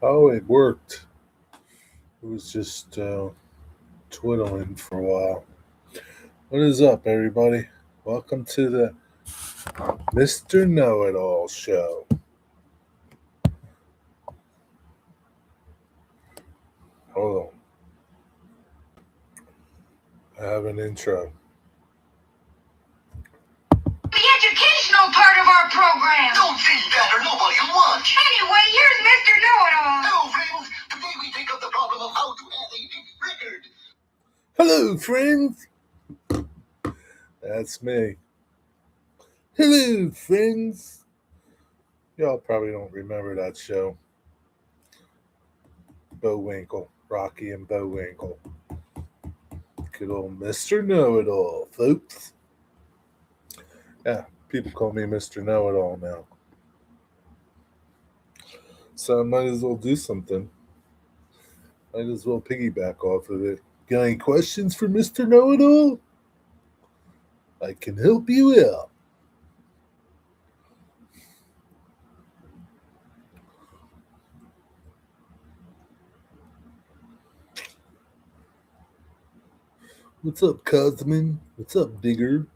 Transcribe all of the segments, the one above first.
Oh, it worked. It was just twiddling for a while. What is up, everybody? Welcome to the Mr. Know It All show. Hold on. I have an intro. The educational part of our program. Don't say that or nobody will watch. Anyway, here's Mr. Know-It-All. Hello, friends. Today we take up the problem of how to add a big record. Hello, friends. That's me. Hello, friends. Y'all probably don't remember that show. Bowinkle. Rocky and Bowinkle. Good old Mr. Know It All, folks. Yeah, people call me Mr. Know It All now. So I might as well do something. Might as well piggyback off of it. Got any questions for Mr. Know It All? I can help you out. What's up, Cosman? What's up, Digger?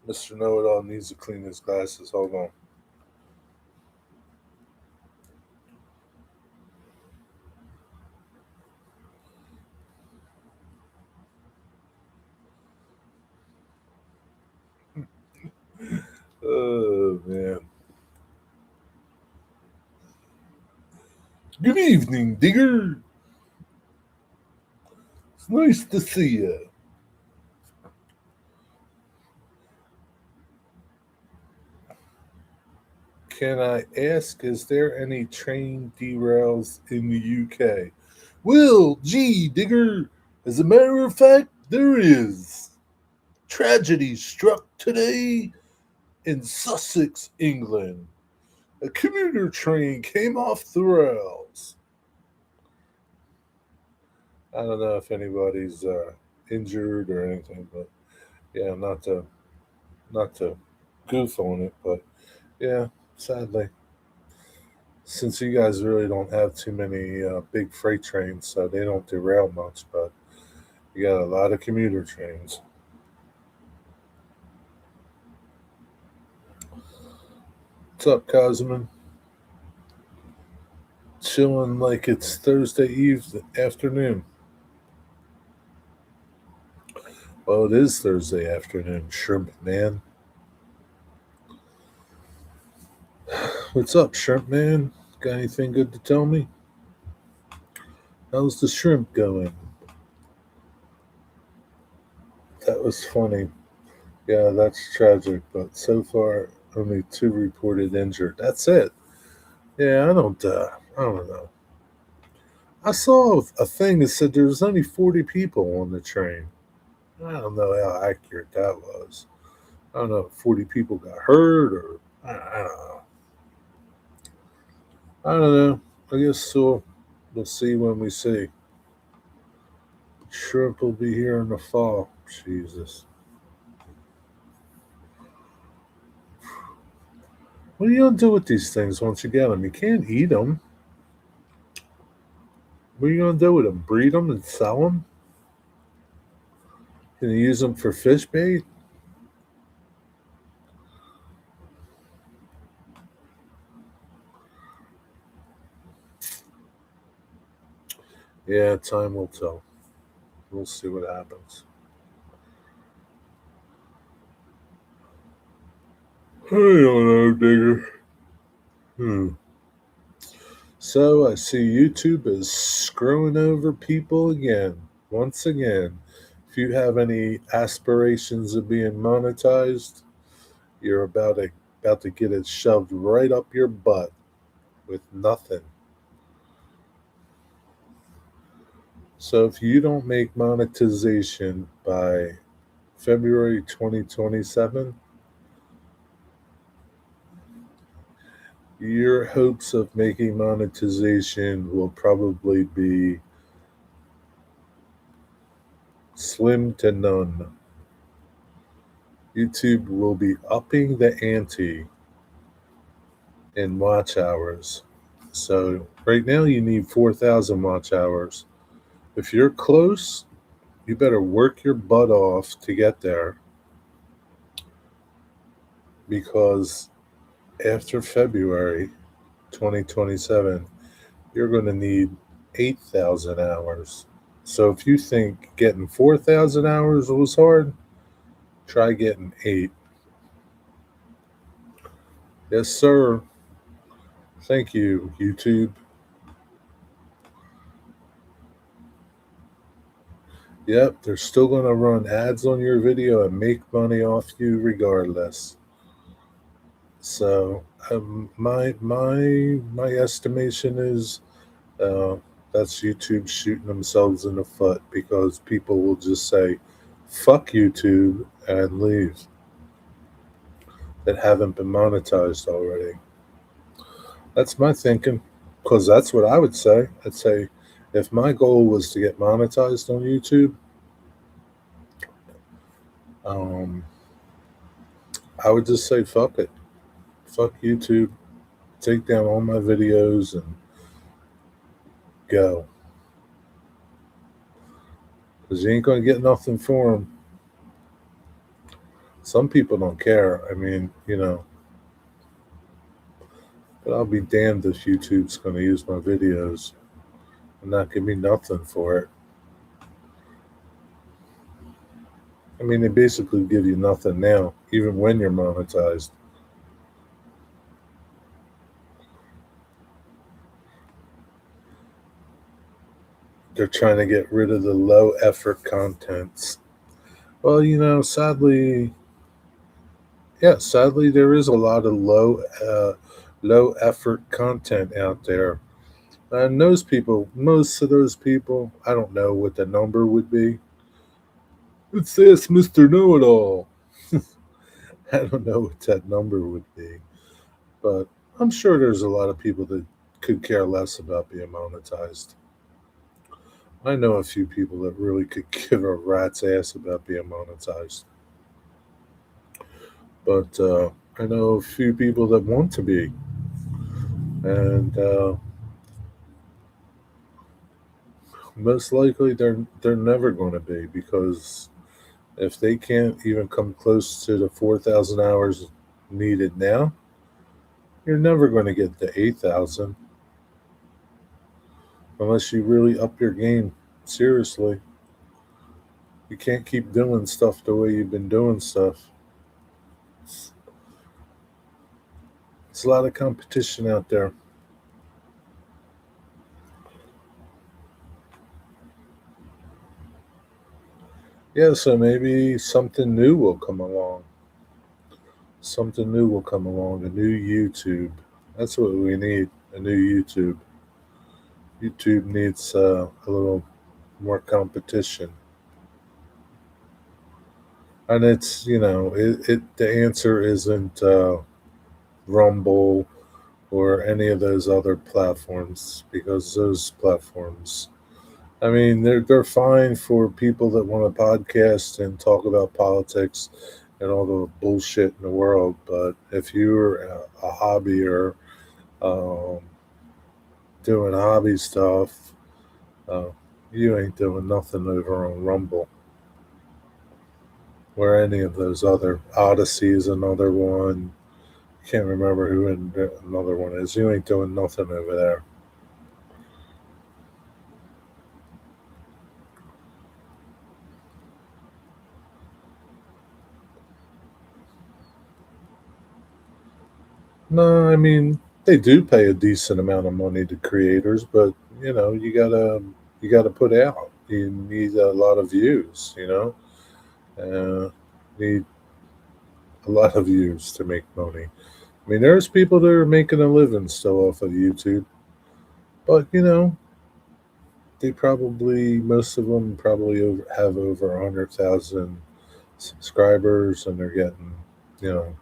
Mr. Know It All needs to clean his glasses. Hold on. Oh, man. Good evening, Digger. It's nice to see you. Can I ask, is there any train derails in the UK? Well, gee, Digger, as a matter of fact, there is. Tragedy struck today in Sussex, England. A commuter train came off the rails. I don't know if anybody's injured or anything, but yeah, not to goof on it, but yeah, sadly, since you guys really don't have too many big freight trains, so they don't derail much, but you got a lot of commuter trains. What's up, Cosman? Chilling like it's Thursday eve afternoon. Well, it is Thursday afternoon, Shrimp Man. What's up, Shrimp Man? Got anything good to tell me? How's the shrimp going? That was funny. Yeah, that's tragic, but so far only 2 reported injured. That's it. Yeah, I don't know. I saw a thing that said there was only 40 people on the train. I don't know how accurate that was. I don't know if 40 people got hurt or I don't know. I don't know. I guess so. We'll see when we see. Shrimp will be here in the fall. Jesus. What are you gonna do with these things once you get them? You can't eat them. What are you gonna do with them? Breed them and sell them? Can you use them for fish bait? Yeah, time will tell. We'll see what happens. I don't know, Digger. Hmm. So I see YouTube is screwing over people again. Once again, if you have any aspirations of being monetized, you're about to get it shoved right up your butt with nothing. So if you don't make monetization by February 2027, your hopes of making monetization will probably be slim to none. YouTube will be upping the ante in watch hours. So right now you need 4,000 watch hours. If you're close, you better work your butt off to get there, because after February 2027, you're going to need 8,000 hours. So if you think getting 4,000 hours was hard, try getting 8. Yes, sir. Thank you, YouTube. Yep, they're still going to run ads on your video and make money off you regardless. So my estimation is that's YouTube shooting themselves in the foot, because people will just say, "Fuck YouTube" and leave that haven't been monetized already. That's my thinking, because that's what I would say. I'd say if my goal was to get monetized on YouTube, I would just say fuck it. Fuck YouTube. Take down all my videos and go. Because you ain't going to get nothing for them. Some people don't care. I mean, but I'll be damned if YouTube's going to use my videos and not give me nothing for it. I mean, they basically give you nothing now, even when you're monetized. They're trying to get rid of the low effort contents. Well, sadly, there is a lot of low effort content out there. And most of those people, I don't know what the number would be. It's this Mr. Know It All. I don't know what that number would be. But I'm sure there's a lot of people that could care less about being monetized. I know a few people that really could give a rat's ass about being monetized. But I know a few people that want to be. And most likely they're never going to be, because if they can't even come close to the 4,000 hours needed now, you're never going to get the 8,000 unless you really up your game. Seriously, you can't keep doing stuff the way you've been doing stuff. It's a lot of competition out there. Yeah, so maybe something new will come along. Something new will come along, a new YouTube. That's what we need, a new YouTube. YouTube needs a little more competition. And it's, the answer isn't Rumble or any of those other platforms, because those platforms, I mean, they're fine for people that want to podcast and talk about politics and all the bullshit in the world. But if you're a hobby or um, doing hobby stuff, uh, you ain't doing nothing over on Rumble or any of those other. Odyssey is another one. Can't remember who another one is. You ain't doing nothing over there. No, I mean, they do pay a decent amount of money to creators, but you gotta put out. You need a lot of views. Need a lot of views to make money. I mean, there's people that are making a living still off of YouTube, but they probably, most of them probably have over 100,000 subscribers, and they're getting, you know,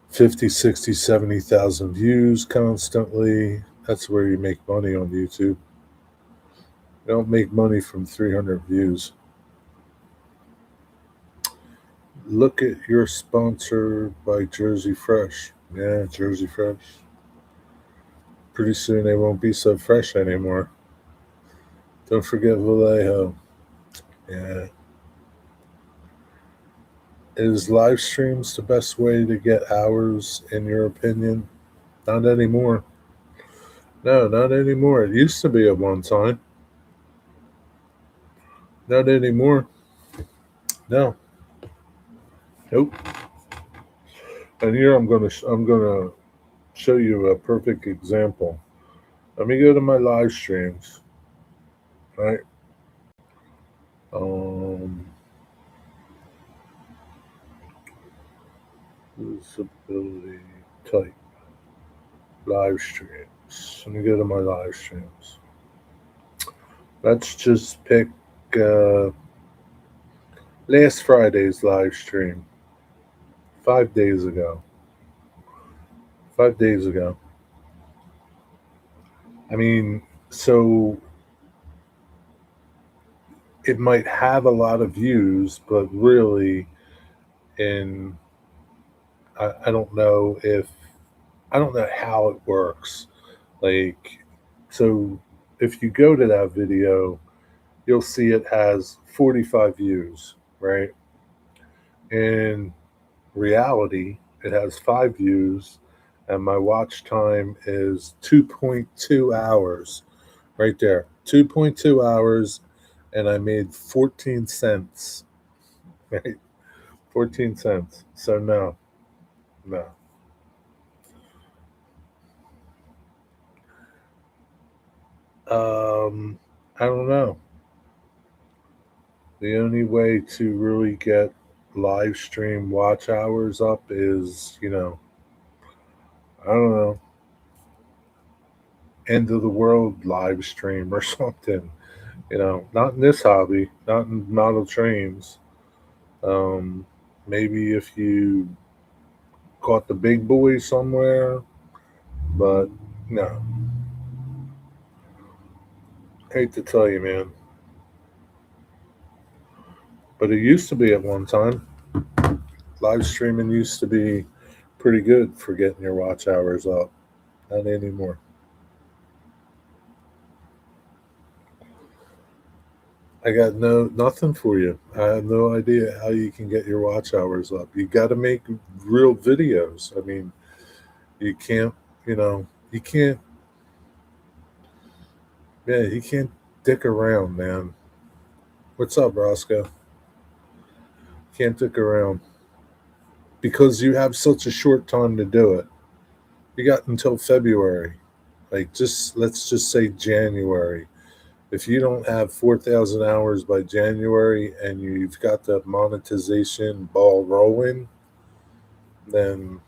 50, 60, 70,000 views constantly. That's where you make money on YouTube. You don't make money from 300 views. Look at your sponsor by Jersey Fresh. Yeah, Jersey Fresh. Pretty soon they won't be so fresh anymore. Don't forget Vallejo. Yeah. Is live streams the best way to get hours, in your opinion? Not anymore. No, not anymore. It used to be at one time. Not anymore. No. Nope. And here I'm gonna show you a perfect example. Let me go to my live streams. Right. Um, Visibility type live streams. Let me go to my live streams. Let's just pick uh, last Friday's live stream. 5 days ago. 5 days ago. I mean, so it might have a lot of views, but really, in I don't know if I don't know how it works. Like, so if you go to that video, you'll see it has 45 views, right? In reality, it has 5 views, and my watch time is 2.2 hours, right there. 2.2 hours, and I made 14 cents, right? 14 cents. So, no, no. I don't know. The only way to really get live stream watch hours up is, I don't know, end of the world live stream or something. Not in this hobby, not in model trains. Um, Maybe if you caught the big boy somewhere, but no. Hate to tell you, man. But it used to be at one time. Live streaming used to be pretty good for getting your watch hours up. Not anymore. I got nothing for you. I have no idea how you can get your watch hours up. You got to make real videos. I mean, you can't, you can't. Yeah, you can't dick around, man. What's up, Roscoe? Can't dick around because you have such a short time to do it. You got until February. Like, just let's just say January. If you don't have 4,000 hours by January and you've got the monetization ball rolling, then,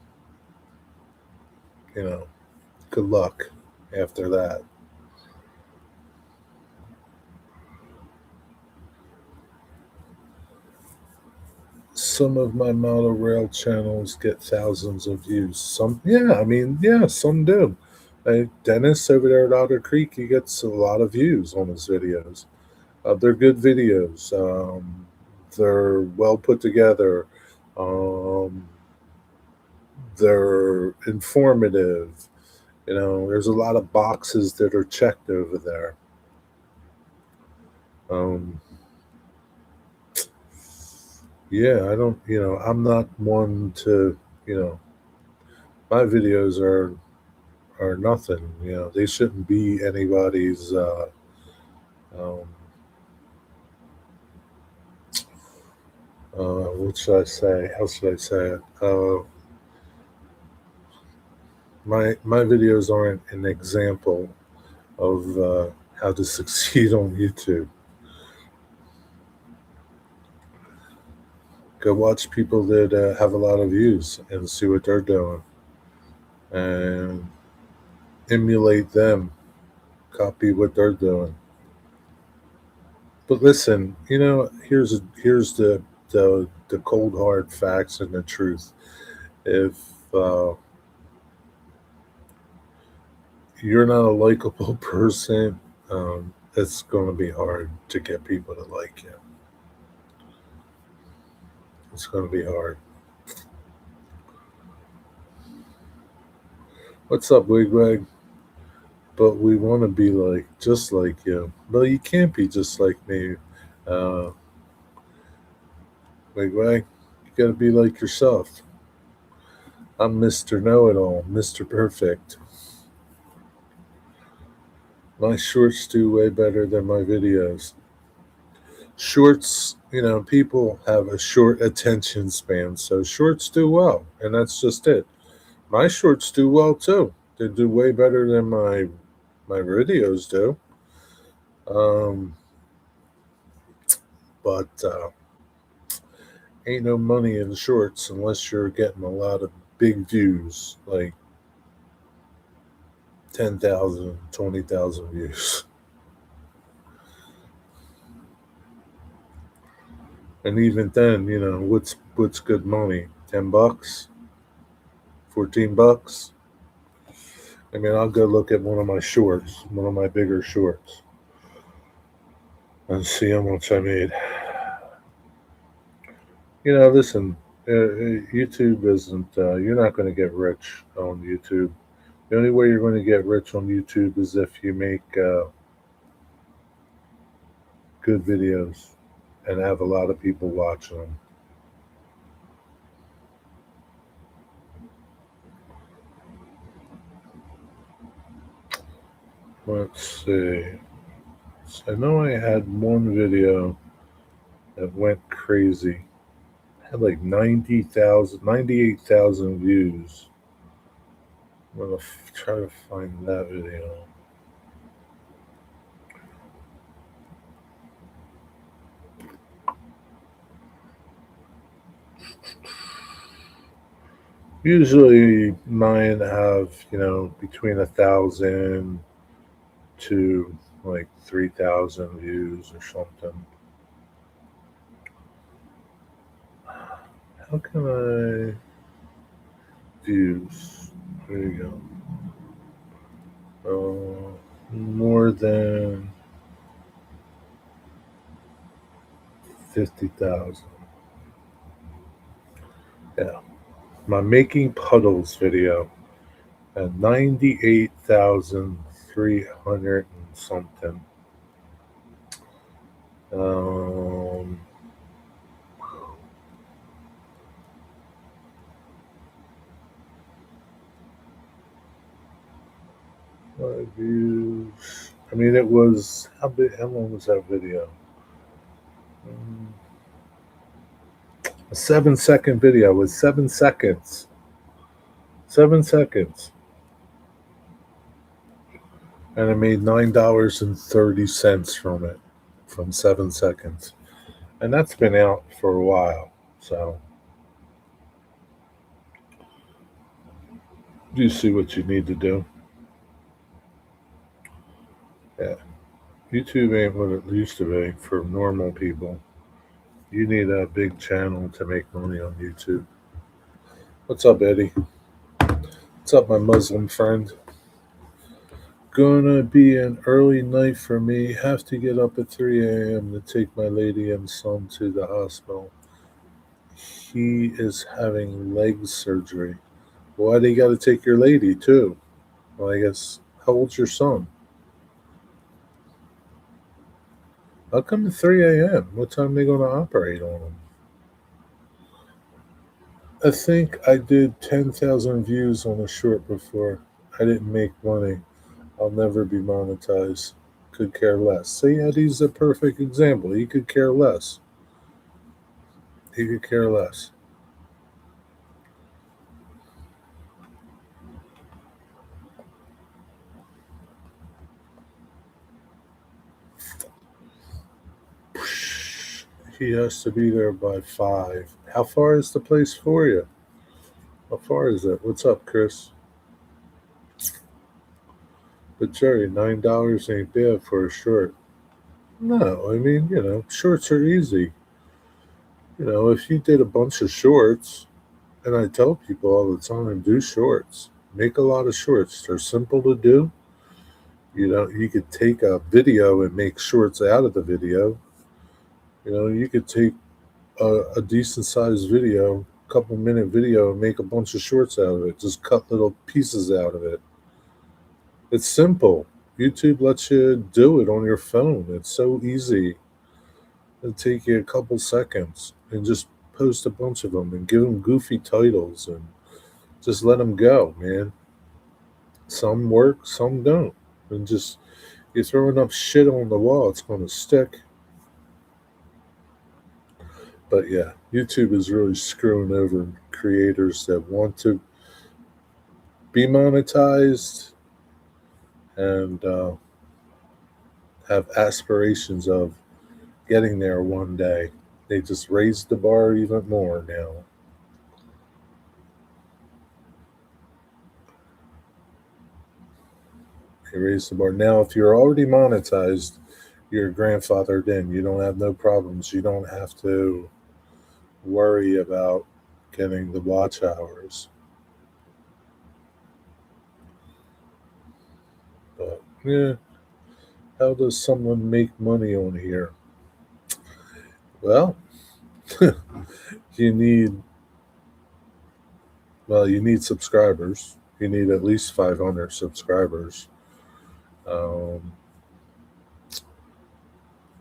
you know, good luck after that. Some of my model rail channels get thousands of views. Some, yeah, I mean, yeah, some do. Dennis over there at Otter Creek, he gets a lot of views on his videos. They're good videos. They're well put together. Um, they're informative. There's a lot of boxes that are checked over there. Um, yeah, I don't. I'm not one to. My videos are nothing. They shouldn't be anybody's. Um, what should I say? How should I say it? My videos aren't an example of how to succeed on YouTube. Go watch people that have a lot of views and see what they're doing, and emulate them, copy what they're doing. But listen, here's the cold hard facts and the truth. If you're not a likable person, it's going to be hard to get people to like you. It's going to be hard. What's up, Wigwag? But we want to be like, just like you. Well, you can't be just like me. Uh, Wigwag, you got to be like yourself. I'm Mr. Know It All, Mr. Perfect. My shorts do way better than my videos. Shorts, people have a short attention span, so shorts do well, and that's just it. My shorts do well too. They do way better than my videos do. Um, but ain't no money in shorts unless you're getting a lot of big views, like 10,000, 20,000 views. And even then, what's good money? $10, $14. I mean, I'll go look at one of my shorts, one of my bigger shorts, and see how much I made. Listen, YouTube isn't. You're not going to get rich on YouTube. The only way you're going to get rich on YouTube is if you make good videos and have a lot of people watching them. Let's see. So I know I had one video that went crazy. It had like 98,000 views. I'm going to try to find that video. Usually mine have, between 1,000 to like 3,000 views or something. How can I views? There you go. More than 50,000. Yeah. My making puddles video at 98,300 and something. My views. I mean, it was how big? How long was that video? A 7-second video with 7 seconds. 7 seconds. And I made $9.30 from it, from 7 seconds. And that's been out for a while. So you see what you need to do. Yeah. YouTube ain't what it used to be for normal people. You need a big channel to make money on YouTube. What's up, Eddie? What's up, my Muslim friend? Gonna be an early night for me. Have to get up at 3 a.m. to take my lady and son to the hospital. He is having leg surgery. Why do you got to take your lady too? Well, I guess, how old's your son? How come at 3 a.m.? What time are they going to operate on him? I think I did 10,000 views on a short before. I didn't make money. I'll never be monetized. Could care less. See, Eddie's a perfect example. He could care less. He could care less. He has to be there by 5. How far is the place for you? How far is it? What's up, Chris? But Jerry, $9 ain't bad for a short. No, I mean, shorts are easy. If you did a bunch of shorts, and I tell people all the time, do shorts. Make a lot of shorts. They're simple to do. You could take a video and make shorts out of the video. You could take a decent sized video, couple minute video, and make a bunch of shorts out of it. Just cut little pieces out of it. It's simple. YouTube lets you do it on your phone. It's so easy. It'll take you a couple seconds and just post a bunch of them and give them goofy titles and just let them go, man. Some work, some don't. And just you throw enough shit on the wall, it's going to stick. But yeah, YouTube is really screwing over creators that want to be monetized and have aspirations of getting there one day. They just raised the bar even more now. They raised the bar. Now, if you're already monetized, you're grandfathered in. You don't have no problems. You don't have to worry about getting the watch hours. But yeah, how does someone make money on here? Well, you need you need subscribers. You need at least 500 subscribers. Um,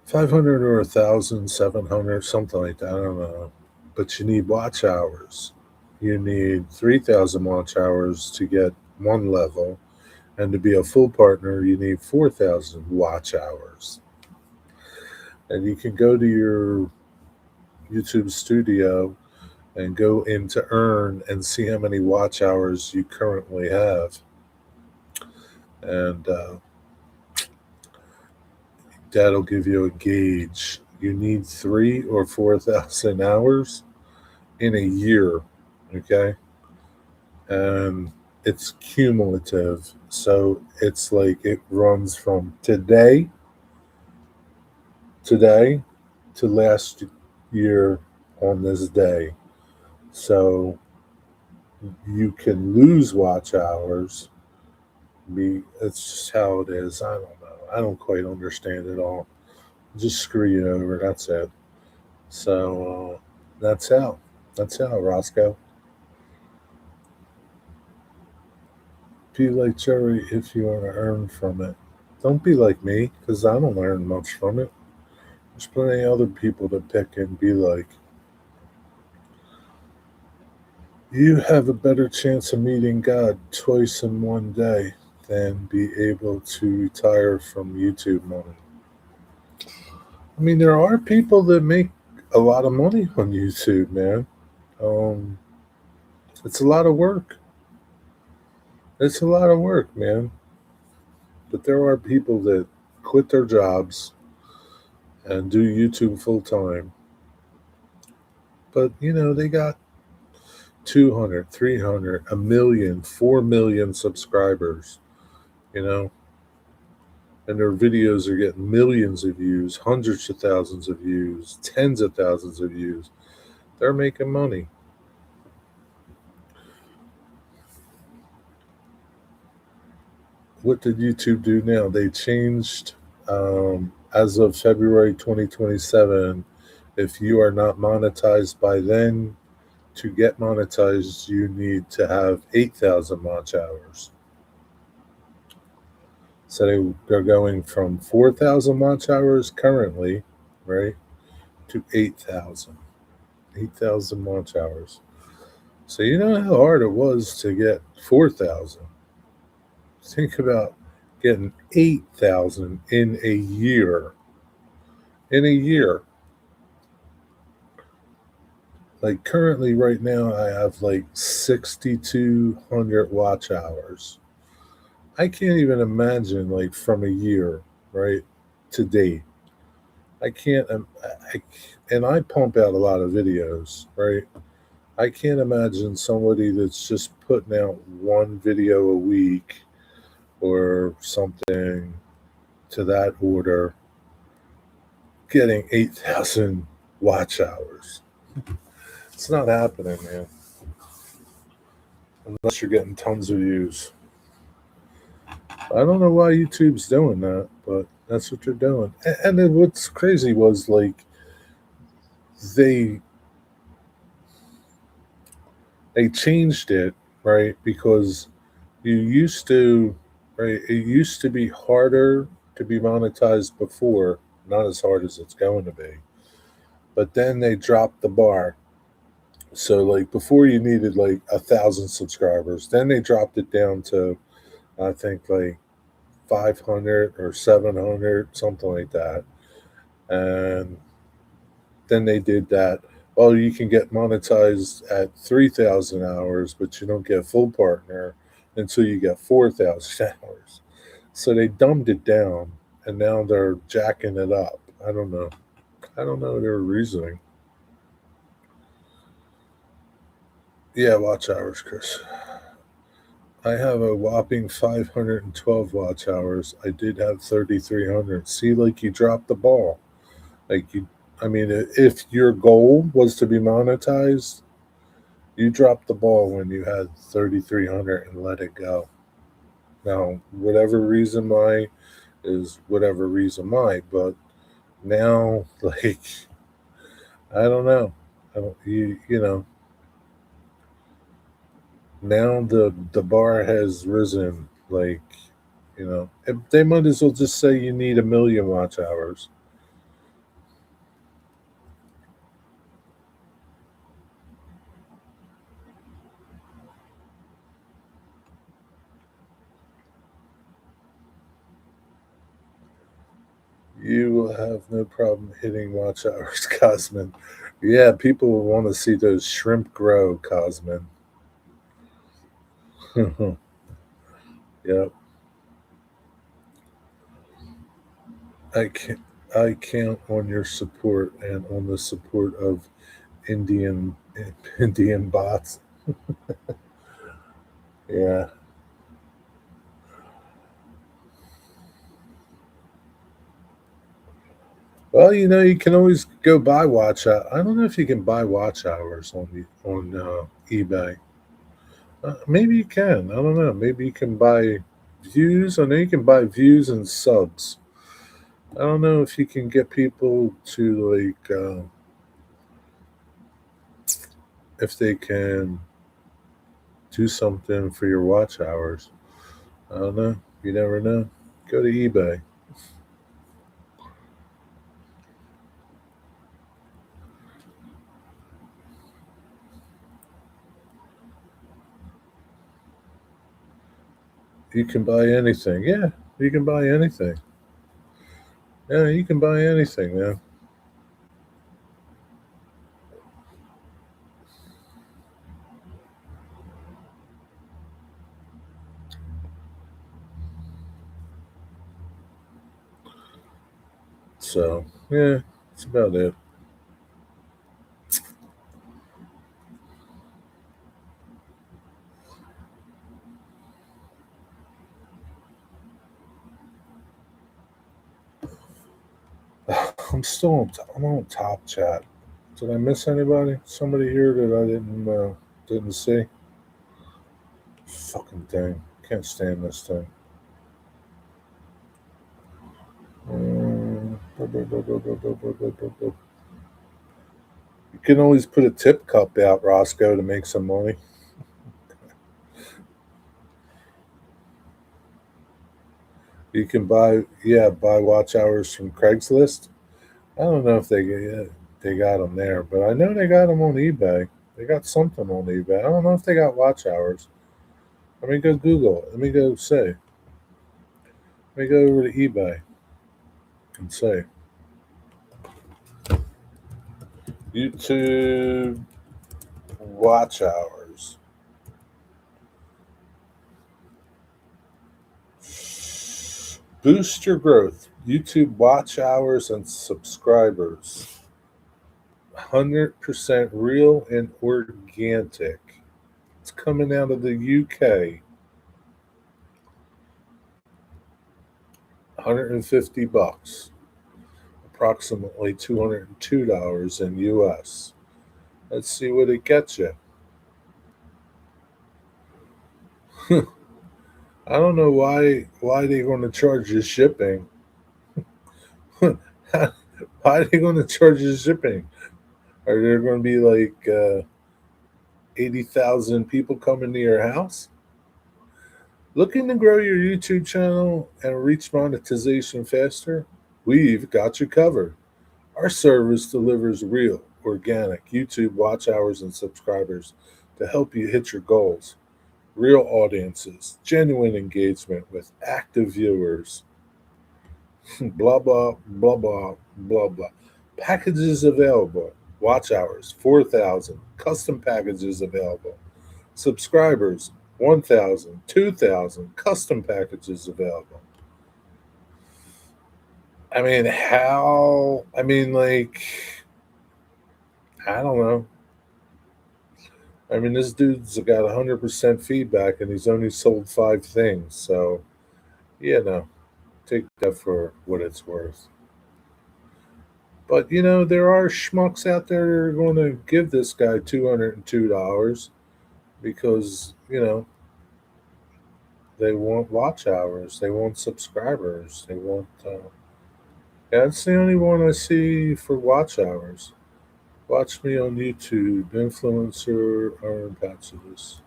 500 or 1,000, 700, something like that. I don't know. But you need watch hours. You need 3,000 watch hours to get one level. And to be a full partner, you need 4,000 watch hours. And you can go to your YouTube studio and go into Earn and see how many watch hours you currently have. And that'll give you a gauge. You need 3,000 or 4,000 hours in a year, okay? And it's cumulative. So it's like it runs from today to last year on this day. So you can lose watch hours. It's just how it is. I don't know. I don't quite understand it all. Just screw you over. That's it. So that's how. That's how, Roscoe. Be like Jerry if you want to earn from it. Don't be like me, because I don't earn much from it. There's plenty of other people to pick and be like. You have a better chance of meeting God twice in one day than be able to retire from YouTube money. I mean, there are people that make a lot of money on YouTube, man. It's a lot of work. It's a lot of work, man. But there are people that quit their jobs and do YouTube full time. But, they got 200, 300, a million, 4 million subscribers, and their videos are getting millions of views, hundreds of thousands of views, tens of thousands of views. They're making money. What did YouTube do now? They changed as of February 2027. If you are not monetized by then, to get monetized, you need to have 8,000 watch hours. So they're going from 4,000 watch hours currently, right, to 8,000. 8,000 watch hours. So you know how hard it was to get 4,000. Think about getting 8,000 in a year. In a year. Like currently, right now, I have like 6,200 watch hours. I can't even imagine like from a year, right, to date. I can't, and I pump out a lot of videos, right? I can't imagine somebody that's just putting out one video a week or something to that order getting 8,000 watch hours. It's not happening, man. Unless you're getting tons of views. I don't know why YouTube's doing that, but that's what they're doing. And then what's crazy was like they they changed it, right? Because you used to, right? It used to be harder to be monetized before, not as hard as it's going to be. But then they dropped the bar. So like before you needed like 1,000 subscribers. Then they dropped it down to I think like 500 or 700, something like that. And then they did that. Oh, you can get monetized at 3,000 hours, but you don't get full partner until you get 4,000 hours. So they dumbed it down, and now they're jacking it up. I don't know. I don't know their reasoning. Yeah, watch hours, Chris. I have a whopping 512 watch hours. I did have 3,300. See, like you dropped the ball. Like you, I mean, if your goal was to be monetized, you dropped the ball when you had 3,300 and let it go. Now, whatever reason why is whatever reason why, but now, like, I don't know. I don't, you know, now the bar has risen. Like, they might as well just say you need 1,000,000 watch hours. You will have no problem hitting watch hours, Cosmin. Yeah, people will want to see those shrimp grow, Cosmin. Yep. I can I count on your support and on the support of Indian Indian bots. Yeah. Well, you can always go buy watch. I don't know if you can buy watch hours on eBay. Maybe you can. I don't know. Maybe you can buy views. I know you can buy views and subs. I don't know if you can get people to like if they can do something for your watch hours. I don't know. You never know. Go to eBay. You can buy anything. Yeah, you can buy anything. Yeah, you can buy anything, man. So yeah, that's about it. I'm on top chat. Did I miss anybody? Somebody here that I didn't see? Fucking thing. Can't stand this thing. You can always put a tip cup out, Roscoe, to make some money. You can buy watch hours from Craigslist. I don't know if they got them there, but I know they got them on eBay. They got something on eBay. I don't know if they got watch hours. Let me go Google it. Let me go say. Let me go over to eBay and say YouTube watch hours. Boost your growth. YouTube watch hours and subscribers. 100% real and organic. It's coming out of the UK. $150, approximately $202 in US. Let's see what it gets you. I don't know why they're going to charge you shipping. Why are they going to charge you shipping? Are there going to be like 80,000 people coming to your house? Looking to grow your YouTube channel and reach monetization faster? We've got you covered. Our service delivers real, organic YouTube watch hours and subscribers to help you hit your goals. Real audiences, genuine engagement with active viewers, blah, blah, blah, blah, blah, blah. Packages available. Watch hours, 4,000. Custom packages available. Subscribers, 1,000, 2,000. Custom packages available. I mean, how? I mean, like, I don't know. I mean, this dude's got 100% feedback and he's only sold 5 things. So, take that for what it's worth. But, there are schmucks out there that are going to give this guy $202 because, they want watch hours, they want subscribers, they want. Yeah, that's the only one I see for watch hours. Watch me on YouTube, influencer, earn patches.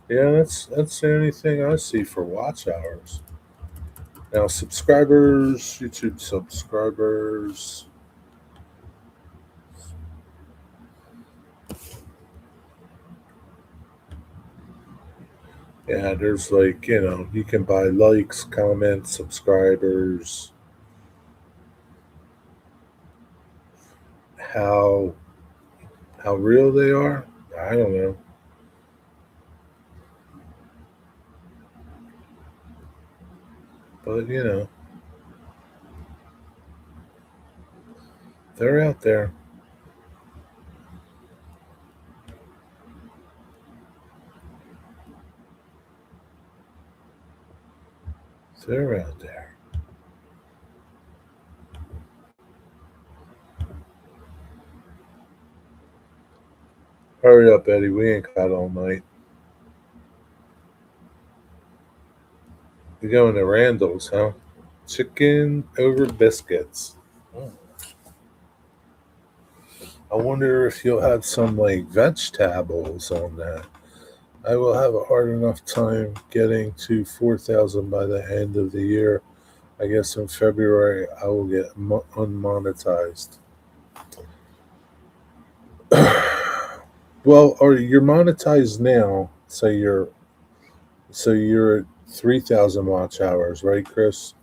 Yeah, that's the only thing I see for watch hours. Now, subscribers, YouTube subscribers. Yeah, there's like, you can buy likes, comments, subscribers. How real they are, I don't know. But, they're out there. They're out there. Hurry up, Eddie. We ain't got all night. We're going to Randall's, huh? Chicken over biscuits. Oh. I wonder if you'll have some like vegetables on that. I will have a hard enough time getting to 4,000 by the end of the year. I guess in February I will get unmonetized. Well, or you're monetized now. So you're at 3,000 watch hours, right, Chris?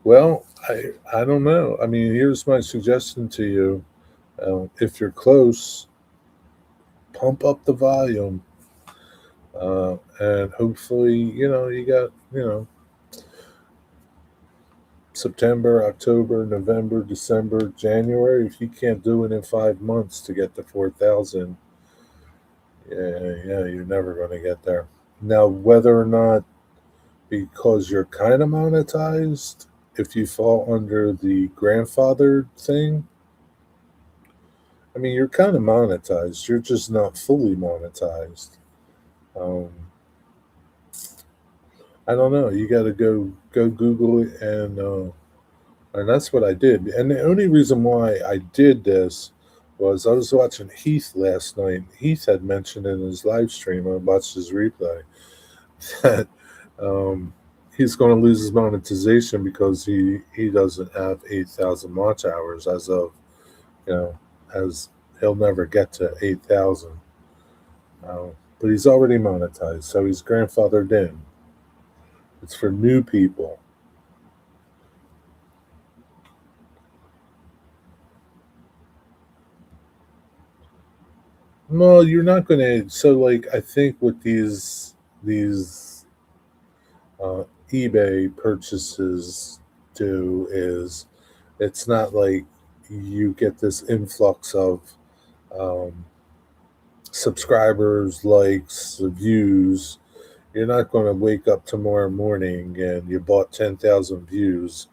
Well, I don't know. I mean, here's my suggestion to you. If you're close, pump up the volume, and hopefully, you got September, October, November, December, January. If you can't do it in 5 months to get to 4,000, yeah, you're never going to get there. Now, whether or not because you're kind of monetized, if you fall under the grandfather thing, I mean, you're kind of monetized. You're just not fully monetized. Um, I don't know. You got to go Google it, and that's what I did. And the only reason why I did this was I was watching Heath last night. Heath had mentioned in his live stream. I watched his replay that he's going to lose his monetization because he doesn't have 8,000 watch hours as of you know as he'll never get to 8,000. But he's already monetized, so he's grandfathered in. It's for new people. Well, you're not going to. So, like, I think what these eBay purchases do is it's not like you get this influx of um, subscribers, likes, views. You're not going to wake up tomorrow morning and you bought 10,000 views.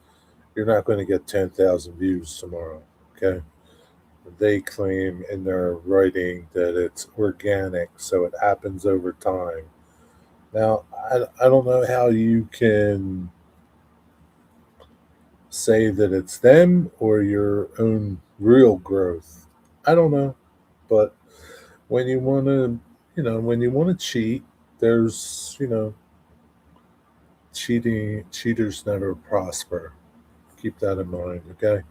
You're not going to get 10,000 views tomorrow. Okay. They claim in their writing that it's organic, so it happens over time. Now, I don't know how you can say that it's them or your own real growth. I don't know. But when you want to, when you want to cheat, there's, cheaters never prosper. Keep that in mind, okay?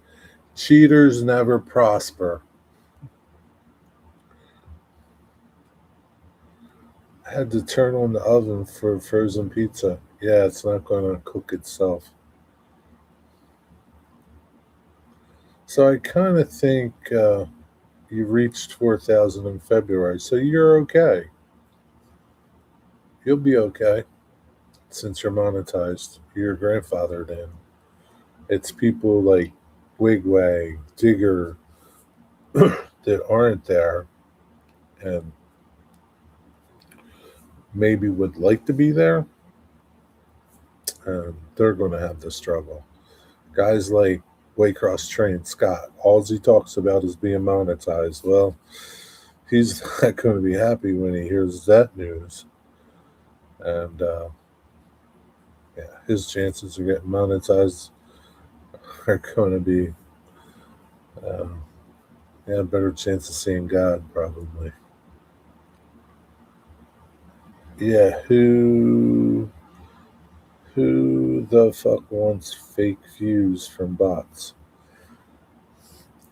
Cheaters never prosper. I had to turn on the oven for frozen pizza. Yeah, it's not going to cook itself. So I kind of think you reached 4,000 in February, so you're okay. You'll be okay since you're monetized. You're grandfathered in. It's people like Wigwag, Digger that aren't there and maybe would like to be there, and they're going to have the struggle. Guys like Waycross Train Scott, all he talks about is being monetized. Well, he's not going to be happy when he hears that news. And yeah, his chances of getting monetized are going to be, uh, yeah, better chance of seeing God probably. Yeah, who the fuck wants fake views from bots?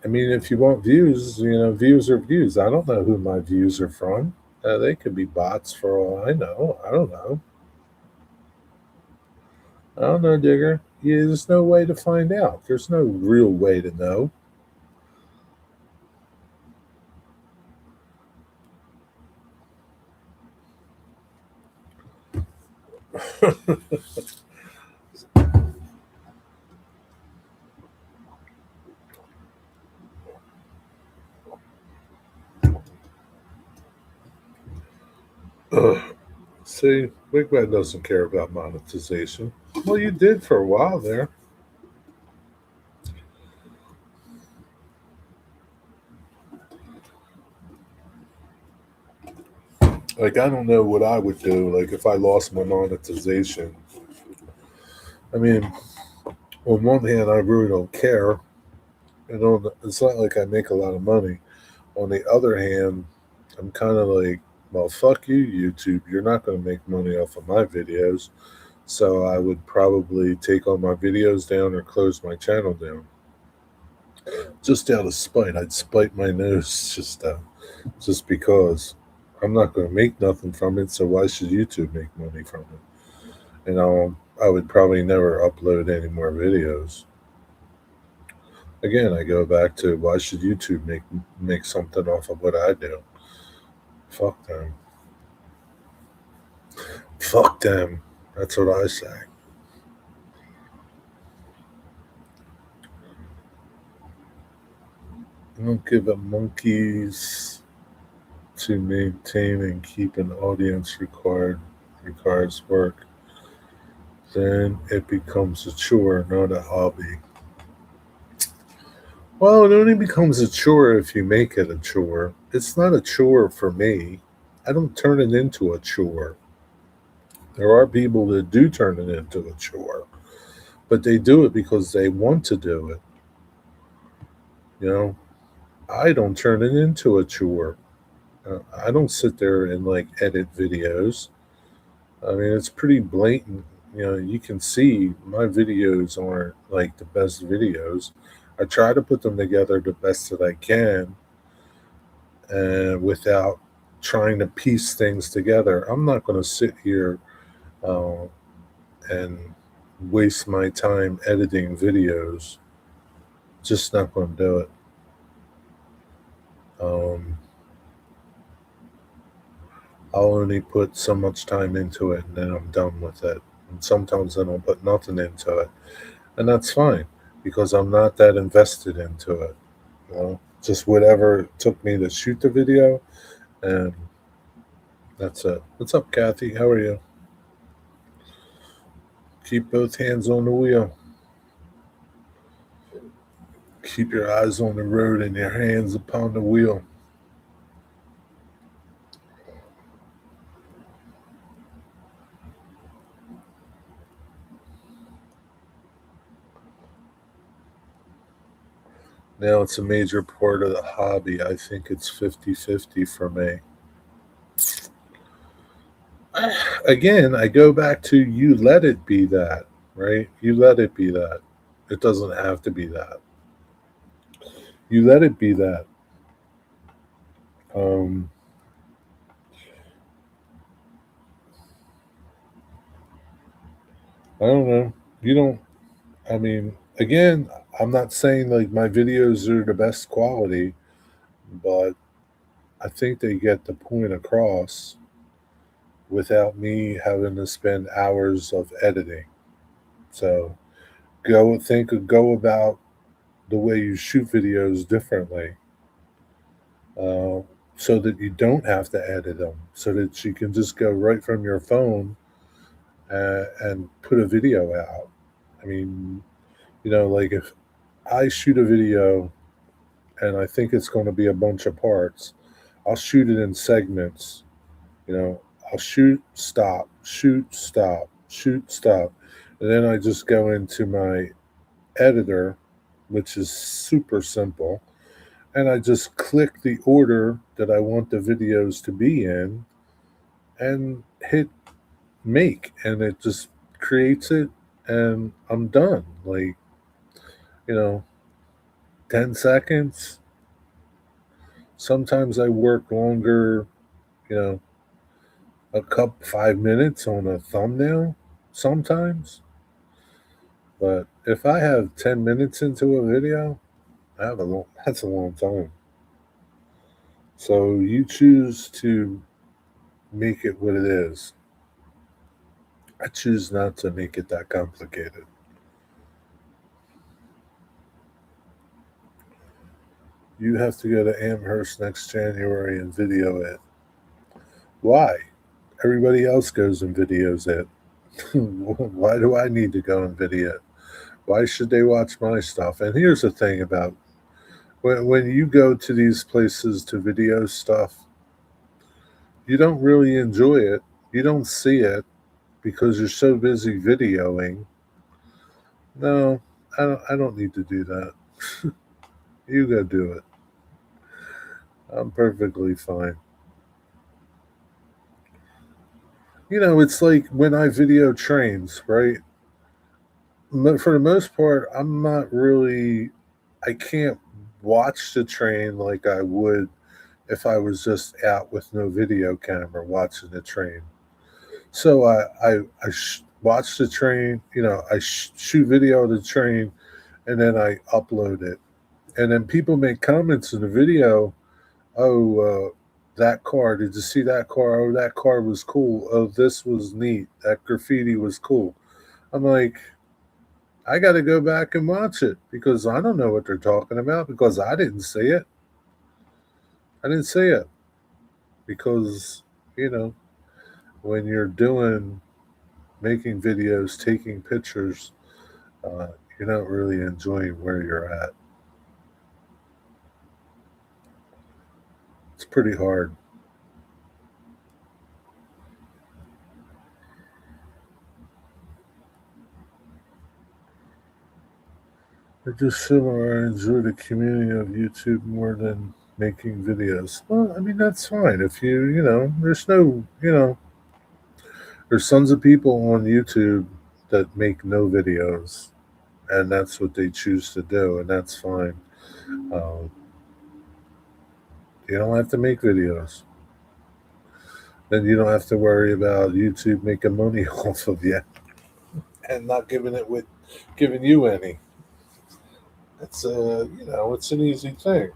I mean, if you want views, views are views. I don't know who my views are from. They could be bots for all I know. I don't know. I don't know, Digger. Yeah, there's no way to find out. There's no real way to know. See, Wigman doesn't care about monetization. Well, you did for a while there. Like, I don't know what I would do. Like, if I lost my monetization. I mean, on one hand, I really don't care. It's not like I make a lot of money. On the other hand, I'm kind of like, well, fuck you, YouTube. You're not going to make money off of my videos. So I would probably take all my videos down or close my channel down. Just out of spite. I'd spite my nose just because I'm not going to make nothing from it. So why should YouTube make money from it? I would probably never upload any more videos. Again, I go back to why should YouTube make something off of what I do? Fuck them. Fuck them. That's what I say. I don't give a monkeys to maintain and keep an audience requires work. Then it becomes a chore, not a hobby. Well, it only becomes a chore if you make it a chore. It's not a chore for me. I don't turn it into a chore. There are people that do turn it into a chore, but they do it because they want to do it. You know, I don't turn it into a chore. I don't sit there and like edit videos. I mean, it's pretty blatant. You can see my videos aren't like the best videos. I try to put them together the best that I can, and without trying to piece things together. I'm not going to sit here uh, and waste my time editing videos. Just not going to do it. Um, I'll only put so much time into it and then I'm done with it. And sometimes I don't put nothing into it. And that's fine because I'm not that invested into it. Just whatever it took me to shoot the video, and that's it. What's up, Kathy? How are you? Keep both hands on the wheel. Keep your eyes on the road and your hands upon the wheel. Now it's a major part of the hobby. I think it's 50-50 for me. Again, I go back to you let it be that, right? You let it be that. It doesn't have to be that. You let it be that. Um, I don't know. You don't, I mean, again, I'm not saying like my videos are the best quality, but I think they get the point across without me having to spend hours of editing. So go about the way you shoot videos differently, uh, so that you don't have to edit them, so that you can just go right from your phone and put a video out. I mean, like if I shoot a video and I think it's going to be a bunch of parts, I'll shoot it in segments. You know, I'll shoot, stop, shoot, stop. And then I just go into my editor, which is super simple, and I just click the order that I want the videos to be in and hit make, and it just creates it, and I'm done. Like, you know, 10 seconds. Sometimes I work longer, you know, a couple 5 minutes on a thumbnail sometimes. But if I have 10 minutes into a video, that's a long time. So you choose to make it what it is. I choose not to make it that complicated. You have to go to Amherst next January and video it. Why? Everybody else goes and videos it. Why do I need to go and video it? Why should they watch my stuff? And here's the thing about when you go to these places to video stuff, you don't really enjoy it. You don't see it because you're so busy videoing. No, I don't need to do that. You go do it. I'm perfectly fine. It's like when I video trains, right? For the most part, I'm not really, I can't watch the train like I would if I was just out with no video camera watching the train. So I watch the train, I shoot video of the train, and then I upload it. And then people make comments in the video. Oh, that car, did you see that car? Oh, that car was cool. Oh, this was neat. That graffiti was cool. I'm like, I got to go back and watch it because I don't know what they're talking about because I didn't see it. I didn't see it because, you know, when you're making videos, taking pictures, you're not really enjoying where you're at. It's pretty hard. I just similar. I enjoy the community of YouTube more than making videos. Well, I mean that's fine. If there's no, there's tons of people on YouTube that make no videos, and that's what they choose to do, and that's fine. Um, you don't have to make videos. Then you don't have to worry about YouTube making money off of you and not giving you any. It's an easy thing.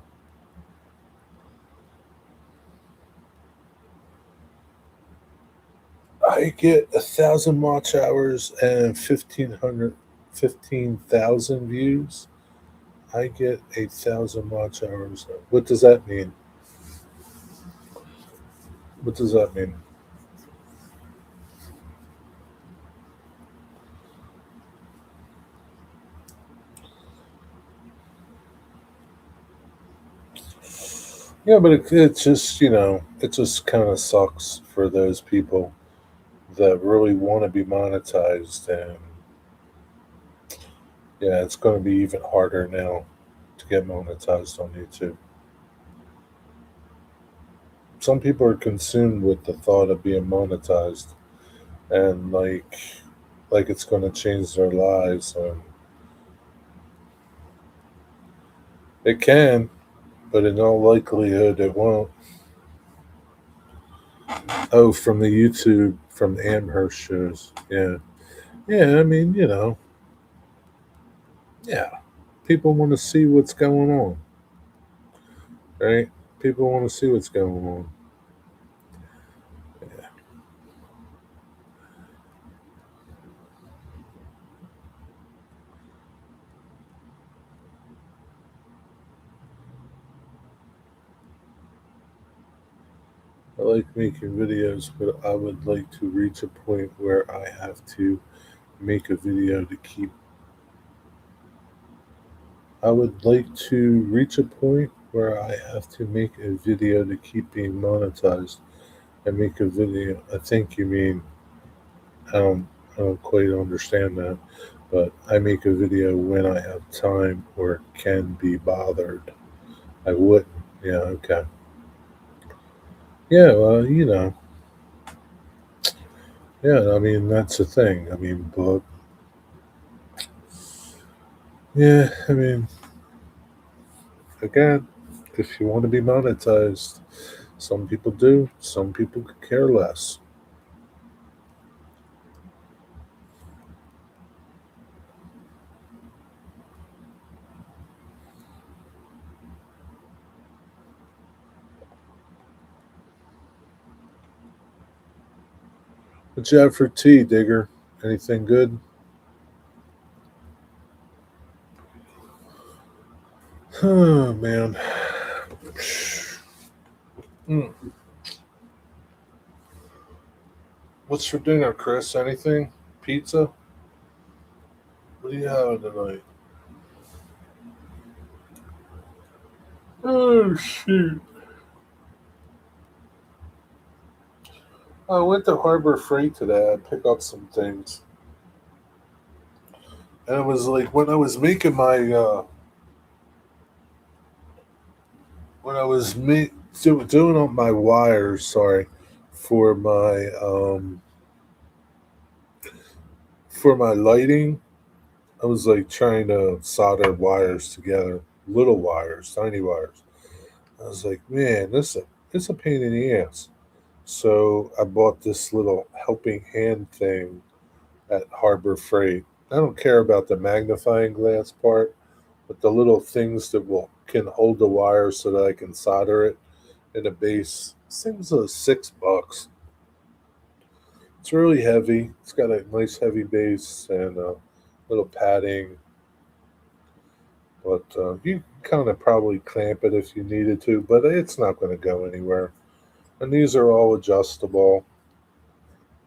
I get 1,000 watch hours and 15,000 views. I get 8,000 watch hours. What does that mean? What does that mean? Yeah, but it just kind of sucks for those people that really want to be monetized, and yeah, it's going to be even harder now to get monetized on YouTube. Some people are consumed with the thought of being monetized and like it's going to change their lives, and it can, but in all likelihood it won't. Oh, from the YouTube, from the Amherst shows. Yeah. Yeah, I mean, yeah. People want to see what's going on, right? People want to see what's going on. Yeah. I like making videos, but I would like to reach a point where I have to make a video to keep. I would like to reach a point where I have to make a video to keep being monetized. I make a video. I think you mean I don't. I don't quite understand that, but I make a video when I have time or can be bothered. I wouldn't. Yeah. Okay. Yeah. Well, Yeah. I mean, that's the thing. I mean, but yeah. I mean, again, if you want to be monetized, some people do. Some people could care less. What you have for tea, Digger? Anything good? Oh man. Mm. What's for dinner, Chris? Anything? Pizza? What are you having tonight? Oh shoot! I went to Harbor Freight today. I picked up some things, and it was like when I was making my when I was doing up my wires. Sorry, for my lighting. I was like trying to solder wires together, little wires, tiny wires. I was like, man, this a pain in the ass. So I bought this little helping hand thing at Harbor Freight. I don't care about the magnifying glass part, but the little things that will can hold the wire so that I can solder it in a base. This thing's $6. It's really heavy. It's got a nice heavy base and a little padding, but you kind of probably clamp it if you needed to, but it's not going to go anywhere. And these are all adjustable.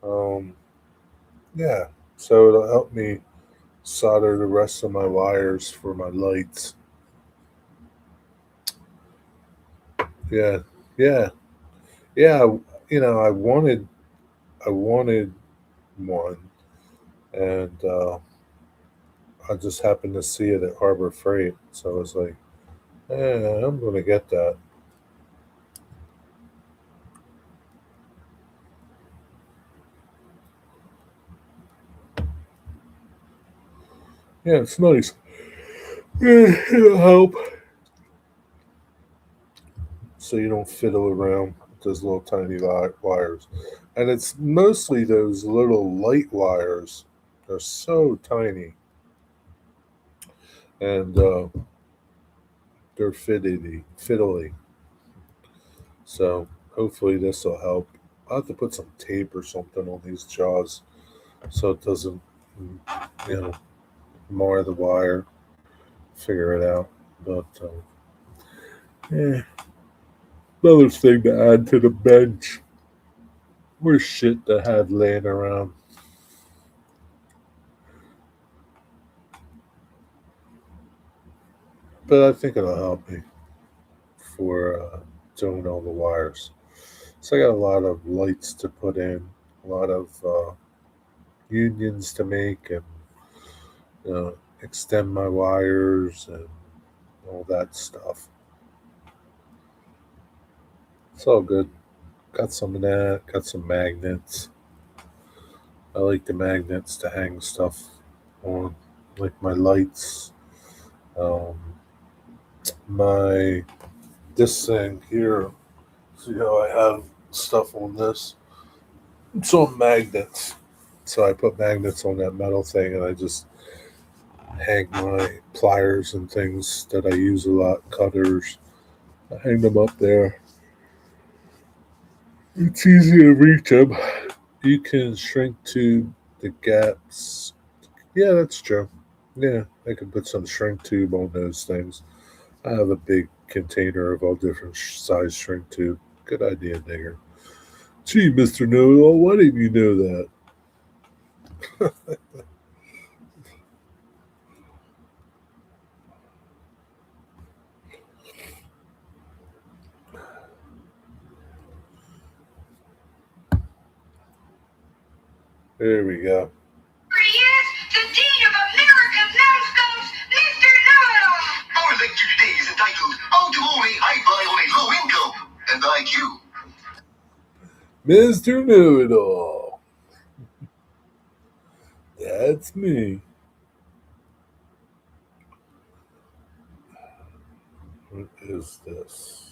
Um, yeah, so it'll help me solder the rest of my wires for my lights. Yeah, yeah, yeah. I wanted one, and I just happened to see it at Harbor Freight, so I was like, I'm gonna get that. Yeah, it's nice. It'll help so you don't fiddle around with those little tiny wires, and it's mostly those little light wires. They're so tiny, and they're fiddly. So hopefully this will help. I'll have to put some tape or something on these jaws so it doesn't, mm, you know, mar the wire. Figure it out. But yeah, another thing to add to the bench. More shit to have laying around. But I think it'll help me for doing all the wires. So I got a lot of lights to put in, a lot of unions to make, and extend my wires and all that stuff. It's all good. Got some of that. Got some magnets. I like the magnets to hang stuff on, like my lights. Um, my this thing here. See how I have stuff on this? It's on magnets. So I put magnets on that metal thing, and I just hang my pliers and things that I use a lot, cutters. I hang them up there. It's easy to reach them. You can shrink tube the gaps. Yeah, that's true. Yeah, I can put some shrink tube on those things. I have a big container of all different size shrink tube. Good idea, Digger. Gee, Mr. Know-It-All, why didn't you know that? There we go. Here he is, the Dean of America's Numbskulls, Mr. Know-It-All. Our lecture today is entitled How to Own a High Buy on a Low Income and IQ. Mr. Know-It-All. That's me. What is this?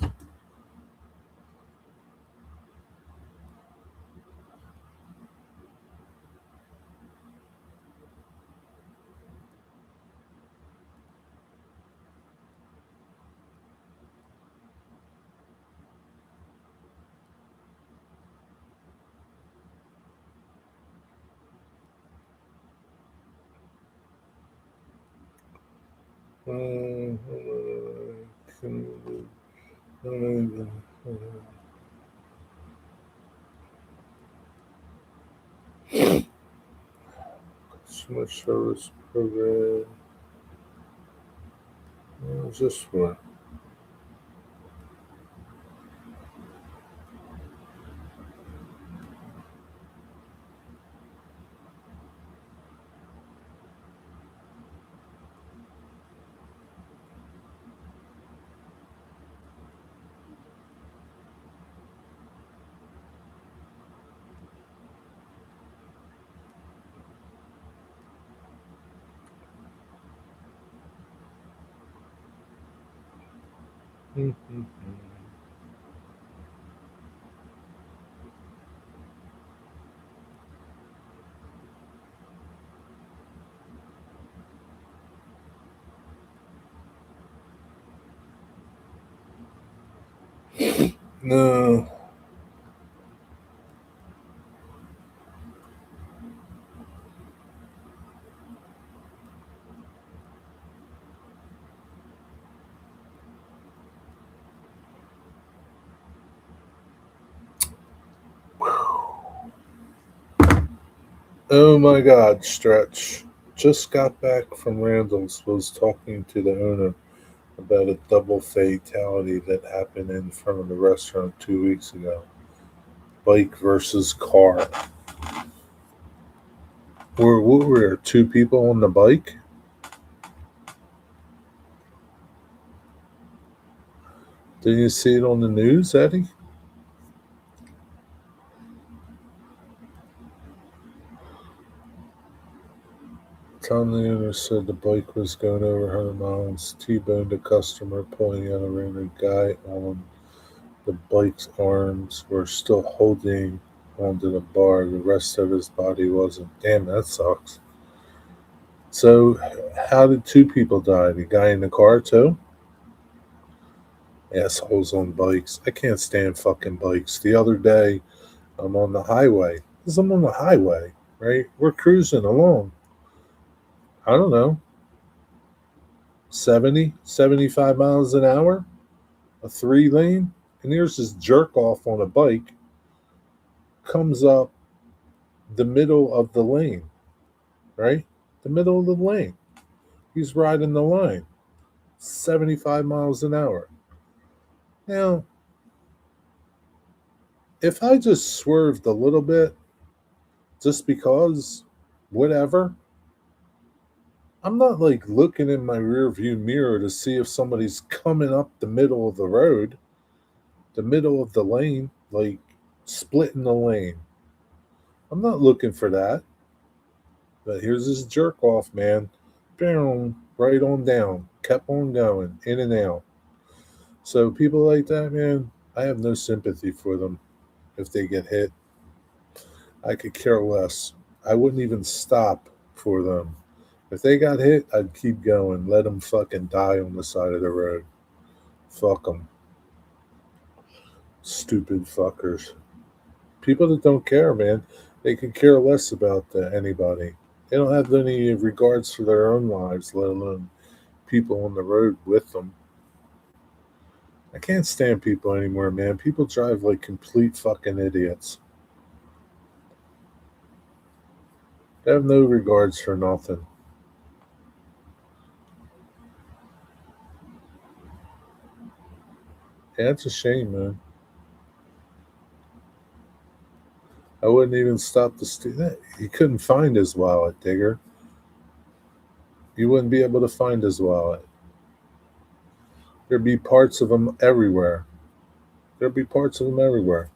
Customer service program. What is this for? No. Oh my God, Stretch. Just got back from Randall's, was talking to the owner about a double fatality that happened in front of the restaurant 2 weeks ago. Bike versus car. Were there two people on the bike? Didn't you see it on the news, Eddie? Tom the owner said the bike was going over 100 miles, T-boned a customer, pulling out around a guy on the bike's arms were still holding onto the bar. The rest of his body wasn't. Damn, that sucks. So, how did two people die? The guy in the car, too? Assholes on bikes. I can't stand fucking bikes. The other day, I'm on the highway. Because I'm on the highway, right? We're cruising along. I don't know, 70, 75 miles an hour, a 3 lane. And here's this jerk off on a bike, comes up the middle of the lane, right? The middle of the lane. He's riding the line, 75 miles an hour. Now, if I just swerved a little bit, just because, whatever, I'm not like looking in my rear view mirror to see if somebody's coming up the middle of the road, the middle of the lane, like splitting the lane. I'm not looking for that. But here's this jerk off, man. Boom, right on down. Kept on going, in and out. So people like that, man, I have no sympathy for them if they get hit. I could care less. I wouldn't even stop for them. If they got hit, I'd keep going. Let them fucking die on the side of the road. Fuck them. Stupid fuckers. People that don't care, man, they could care less about anybody. They don't have any regards for their own lives, let alone people on the road with them. I can't stand people anymore, man. People drive like complete fucking idiots. They have no regards for nothing. Yeah, it's a shame, man. I wouldn't even stop to steal. He couldn't find his wallet, Digger. You wouldn't be able to find his wallet. There'd be parts of him everywhere. There'd be parts of him everywhere.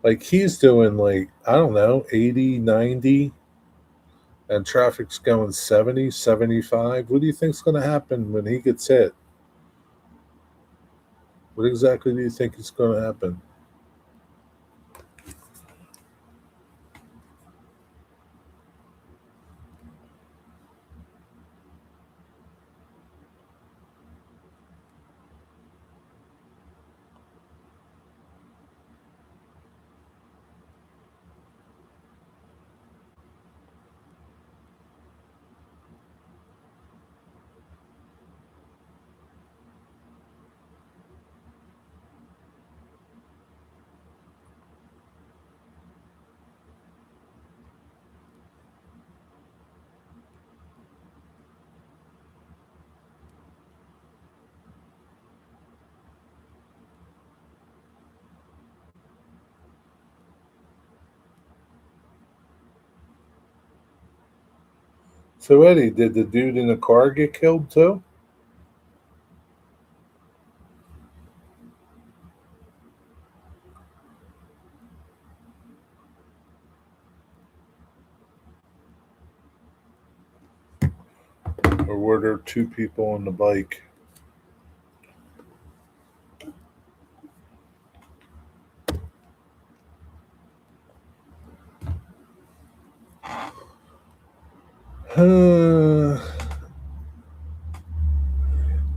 Like he's doing like, I don't know, 80, 90, and traffic's going 70, 75. What do you think's going to happen when he gets hit? What exactly do you think is going to happen? So, Eddie, did the dude in the car get killed too? Or were there two people on the bike?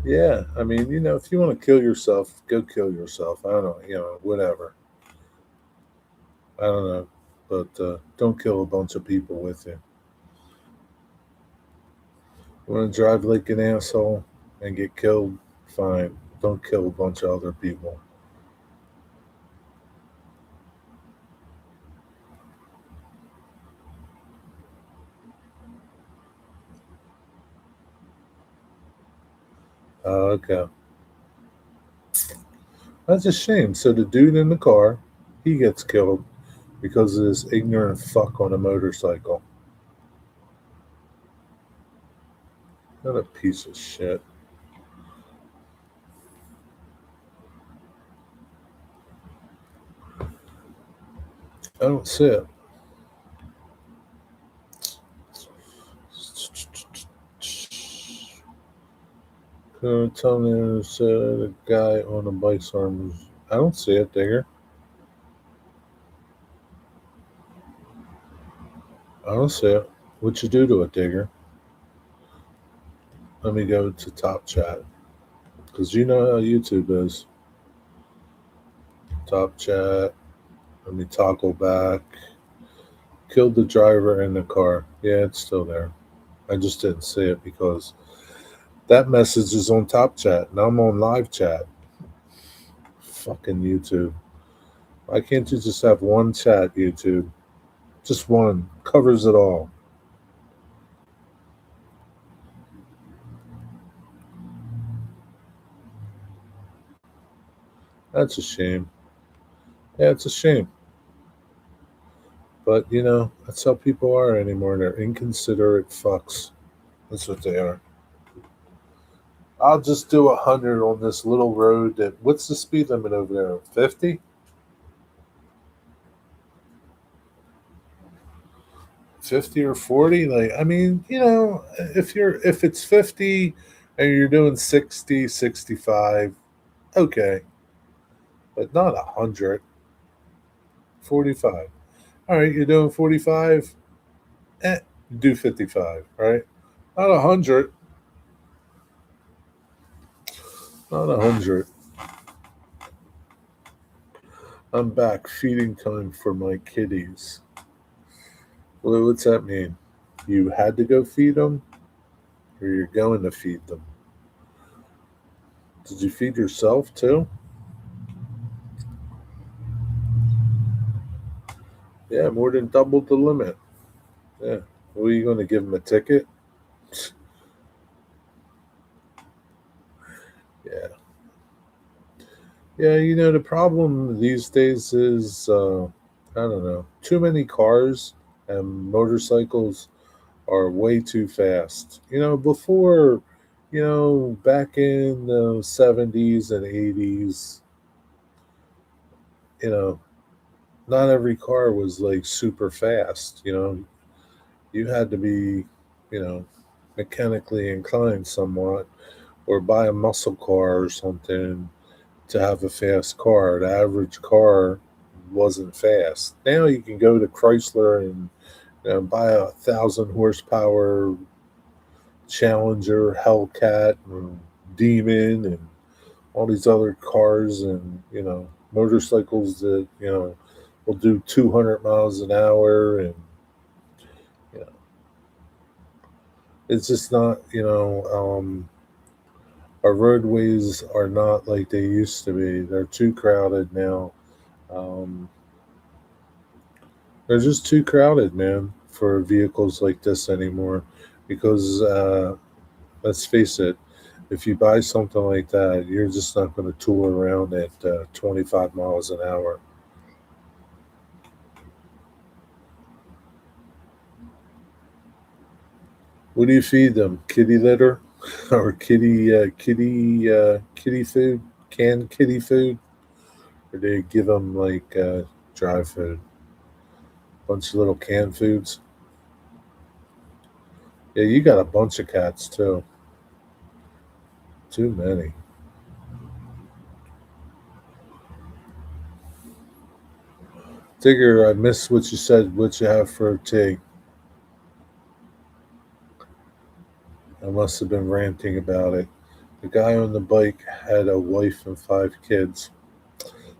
Yeah, I mean, if you want to kill yourself, go kill yourself. I don't know, whatever. I don't know, but don't kill a bunch of people with you. You want to drive like an asshole and get killed? Fine. Don't kill a bunch of other people. Okay. That's a shame. So the dude in the car, he gets killed because of this ignorant fuck on a motorcycle. What a piece of shit. I don't see it. Tell me the guy on the bike's arm. I don't see it, Digger. I don't see it. What you do to it, Digger? Let me go to top chat. Because you know how YouTube is. Top chat. Let me toggle back. Killed the driver in the car. Yeah, it's still there. I just didn't see it because that message is on top chat. Now I'm on live chat. Fucking YouTube. Why can't you just have one chat, YouTube? Just one. Covers it all. That's a shame. Yeah, it's a shame. But, that's how people are anymore. They're inconsiderate fucks. That's what they are. I'll just do 100 on this little road. That what's the speed limit over there? 50, 50 or 40. Like I mean, if it's 50 and you're doing 60, 65, okay, but not 100. 45. All right, you're doing 45. Eh, do 55. Right, not 100. Not 100. I'm back. Feeding time for my kitties. Well, what's that mean? You had to go feed them, or you're going to feed them? Did you feed yourself too? Yeah, more than doubled the limit. Yeah. Well, are you going to give them a ticket? Yeah. Yeah, the problem these days is, I don't know, too many cars and motorcycles are way too fast. Before, back in the 70s and 80s, you know, not every car was like super fast. You had to be, you know, mechanically inclined somewhat or buy a muscle car or something to have a fast car. The average car wasn't fast. Now you can go to Chrysler and buy 1,000 horsepower Challenger, Hellcat, and Demon, and all these other cars and motorcycles that will do 200 miles an hour, and you know, it's just not our roadways are not like they used to be. They're too crowded now. Um, they're just too crowded, man, for vehicles like this anymore. Because let's face it, if you buy something like that, you're just not going to tool around at 25 miles an hour. What do you feed them? Kitty litter or kitty food? Canned kitty food, or do you give them like dry food? Bunch of little canned foods. Yeah, you got a bunch of cats too. Too many. Digger, I missed what you said. What you have for tea? I must have been ranting about it. The guy on the bike had a wife and 5 kids.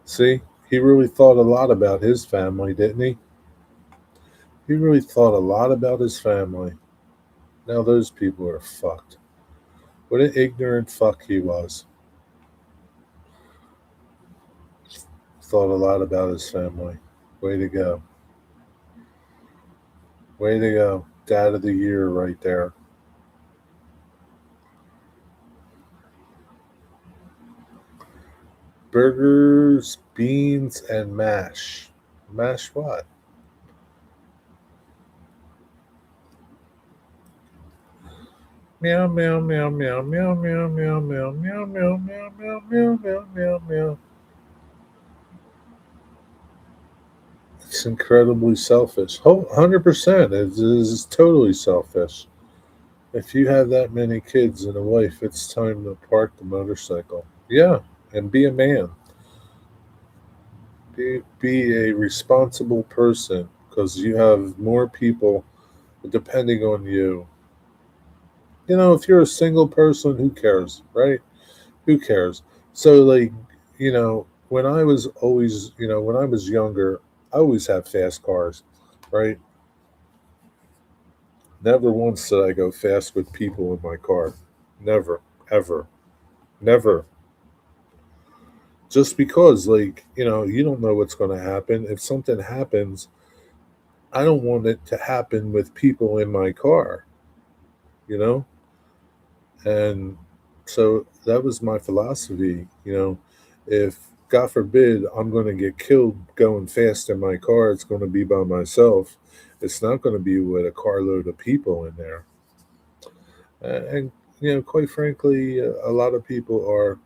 See, he really thought a lot about his family, didn't he? He really thought a lot about his family. Now those people are fucked. What an ignorant fuck he was. Thought a lot about his family. Way to go. Way to go. Dad of the year right there. Burgers, beans, and mash. Mash what? Meow meow meow meow meow meow meow meow meow meow meow meow meow meow meow meow. It's incredibly selfish. 100%. It is totally selfish. If you have that many kids and a wife, it's time to park the motorcycle. Yeah, and be a man. Be a responsible person because you have more people depending on you. If you're a single person, who cares, right? Who cares? So, like, when I was always, when I was younger, I always had fast cars, right? Never once did I go fast with people in my car. Never, ever, never. Just because, like, you don't know what's going to happen. If something happens, I don't want it to happen with people in my car, you know? And so that was my philosophy. If God forbid I'm going to get killed going fast in my car, it's going to be by myself. It's not going to be with a carload of people in there. And quite frankly, a lot of people are,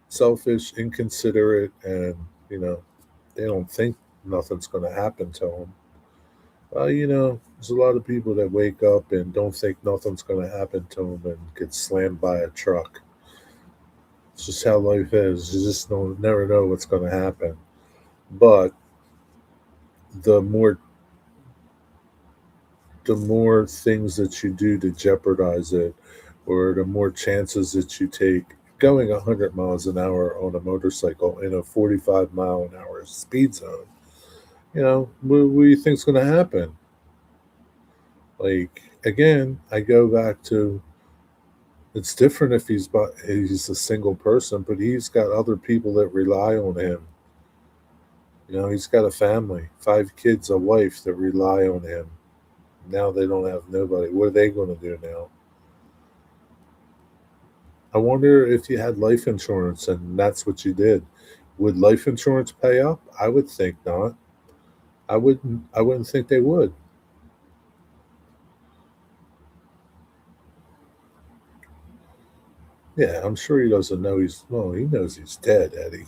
selfish, inconsiderate, and they don't think nothing's going to happen to them. There's a lot of people that wake up and don't think nothing's going to happen to them and get slammed by a truck. It's just how life is. You just don't never know what's going to happen. But the more the more things that you do to jeopardize it, or the more chances that you take going 100 miles an hour on a motorcycle in a 45-mile-an-hour speed zone, what do you think's going to happen? Like, again, I go back to, it's different if he's a single person, but he's got other people that rely on him. He's got a family, 5 kids, a wife that rely on him. Now they don't have nobody. What are they going to do now? I wonder if you had life insurance and that's what you did. Would life insurance pay up? I would think not. I wouldn't think they would. Yeah, I'm sure he doesn't know he knows he's dead, Eddie.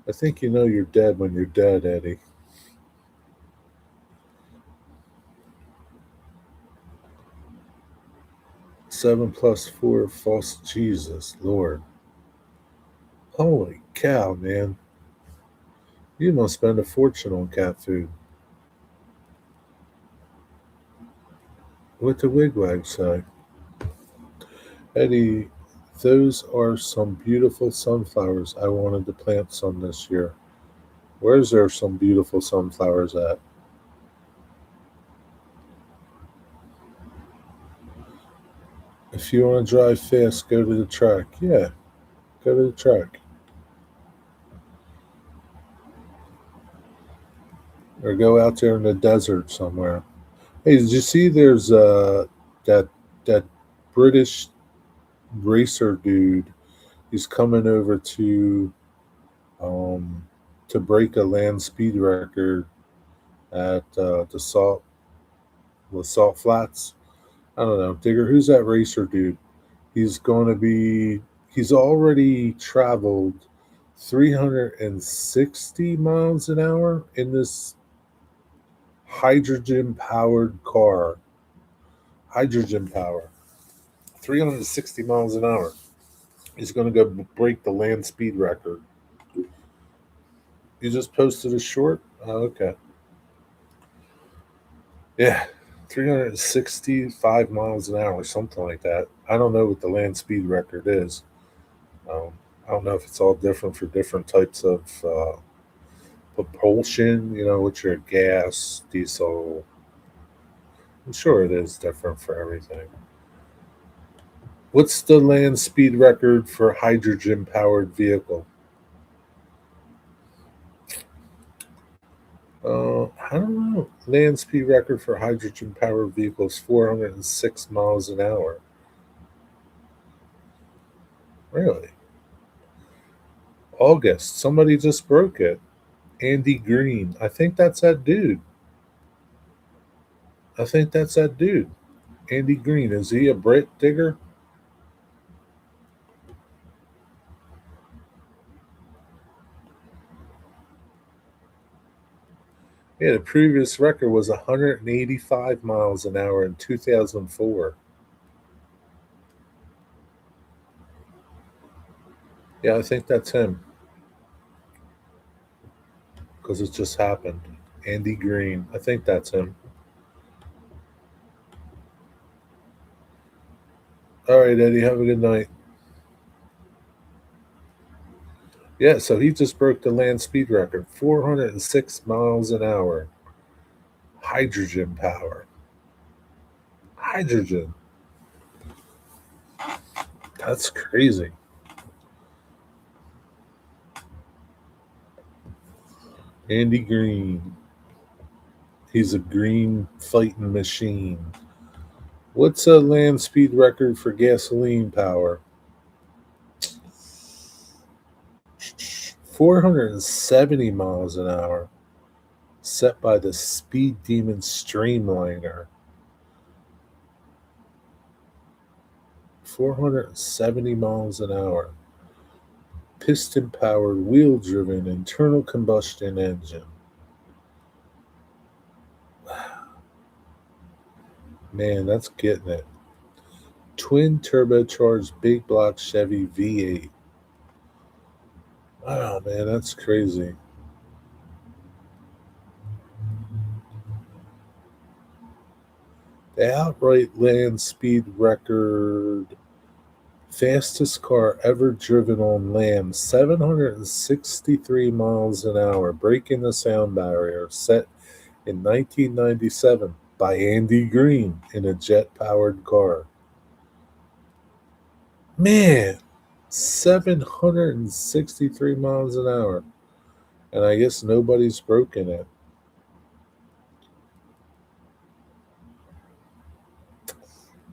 I think you know you're dead when you're dead, Eddie. 7 plus 4, false Jesus, Lord. Holy cow, man. You must spend a fortune on cat food. What the wigwag say? Eddie, those are some beautiful sunflowers. I wanted to plant some this year. Where's there some beautiful sunflowers at? If you want to drive fast, go to the track. Yeah, go to the track. Or go out there in the desert somewhere. Hey, did you see there's that that British racer dude? He's coming over um to break a land speed record at the salt flats. I don't know, Digger. Who's that racer dude? He's going to be. He's already traveled 360 miles an hour in this hydrogen powered car. Hydrogen power. 360 miles an hour. He's going to go break the land speed record. You just posted a short? Oh, okay. Yeah. 365 miles an hour, something like that. I don't know what the land speed record is. Um, I don't know if it's all different for different types of propulsion, with your gas, diesel. I'm sure it is different for everything. What's the land speed record for hydrogen powered vehicle? I don't know. Land speed record for hydrogen powered vehicles 406 miles an hour. Really? August. Somebody just broke it. Andy Green. I think that's that dude. I think that's that dude. Andy Green. Is he a Brit digger? Yeah, the previous record was 185 miles an hour in 2004. Yeah, I think that's him because it just happened. Andy Green. I think that's him. All right, Eddie. Have a good night. Yeah, so he just broke the land speed record 406 miles an hour. Hydrogen power. Hydrogen. That's crazy. Andy Green. He's a green fighting machine. What's a land speed record for gasoline power? 470 miles an hour. set by the Speed Demon Streamliner. 470 miles an hour. Piston powered, wheel driven, internal combustion engine. Man, that's getting it. Twin turbocharged big block Chevy V8. Wow, man, that's crazy. The outright land speed record, fastest car ever driven on land, 763 miles an hour, breaking the sound barrier, set in 1997 by Andy Green in a jet powered car. Man, 763 miles an hour. And I guess nobody's broken it.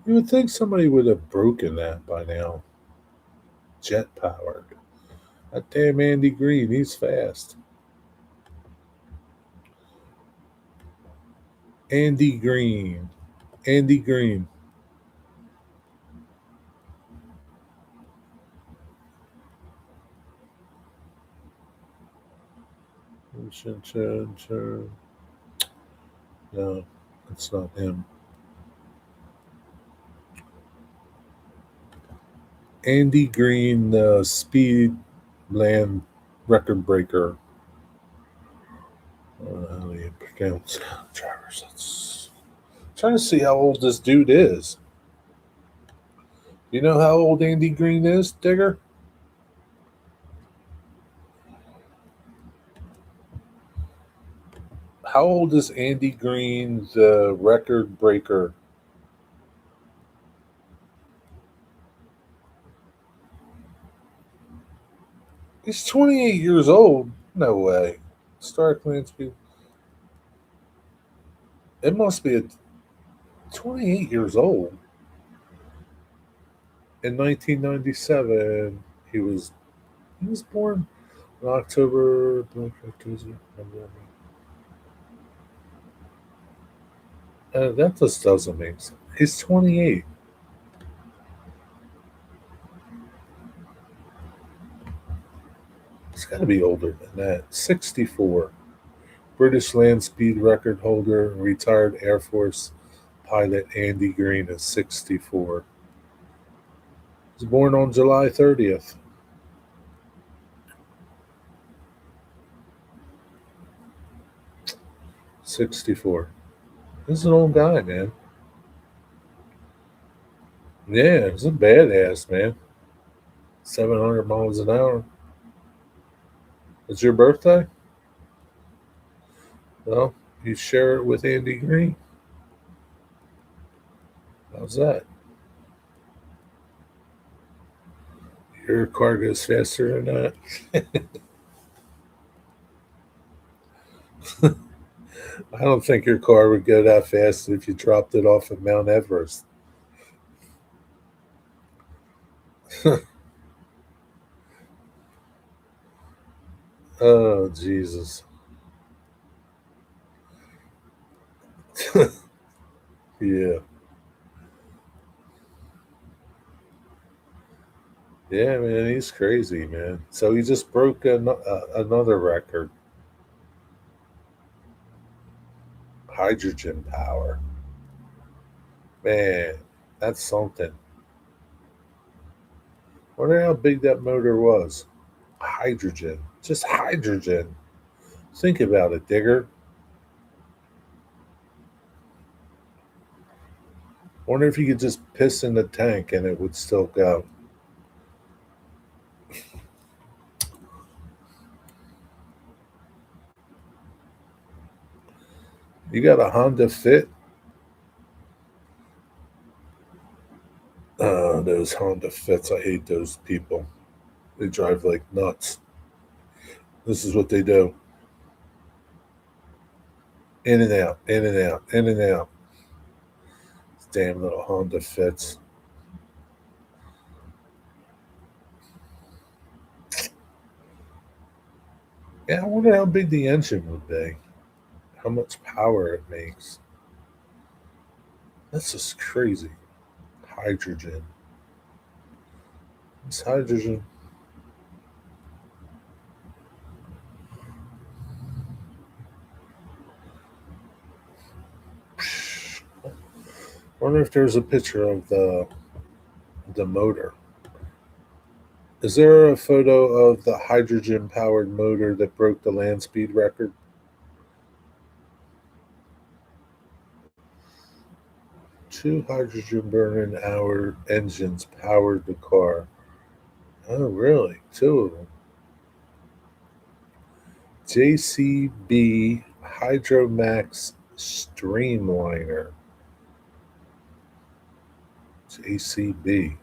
You would think somebody would have broken that by now. Jet powered. That damn Andy Green, he's fast. Andy Green. Andy Green. No, it's not him. Andy Green, the speed land record breaker. How do you pronounce drivers? Let's trying to see how old this dude is. You know how old Andy Green is, Digger? How old is Andy Green, the record breaker? He's 28 years old. No way. Stark land speed. It must be 28 years old. In 1997, he was born in October. That just doesn't make sense. He's 28. He's got to be older than that. 64. British land speed record holder, retired Air Force pilot Andy Green is 64. He was born on July 30th. '64. This is an old guy, man. Yeah, he's a badass, man. 700 miles an hour. It's your birthday? Well, you share it with Andy Green. How's that? Your car goes faster than that. I don't think your car would go that fast if you dropped it off at Mount Everest. Oh, Jesus. Yeah. Yeah, man, he's crazy, man. So he just broke another record. Hydrogen power. Man, that's something. Wonder how big that motor was. Hydrogen. Just hydrogen. Think about it, Digger. Wonder if you could just piss in the tank and it would still go. You got a Honda Fit? Those Honda Fits. I hate those people. They drive like nuts. This is what they do. In and out, in and out, in and out. Damn little Honda Fits. Yeah, I wonder how big the engine would be. how much power it makes. That's just crazy. Hydrogen. It's hydrogen. Wonder if there's a picture of the motor. Is there a photo of the hydrogen powered motor that broke the land speed record? Two hydrogen burning hour engines powered the car. Oh, really? Two of them. JCB Hydromax Streamliner. JCB.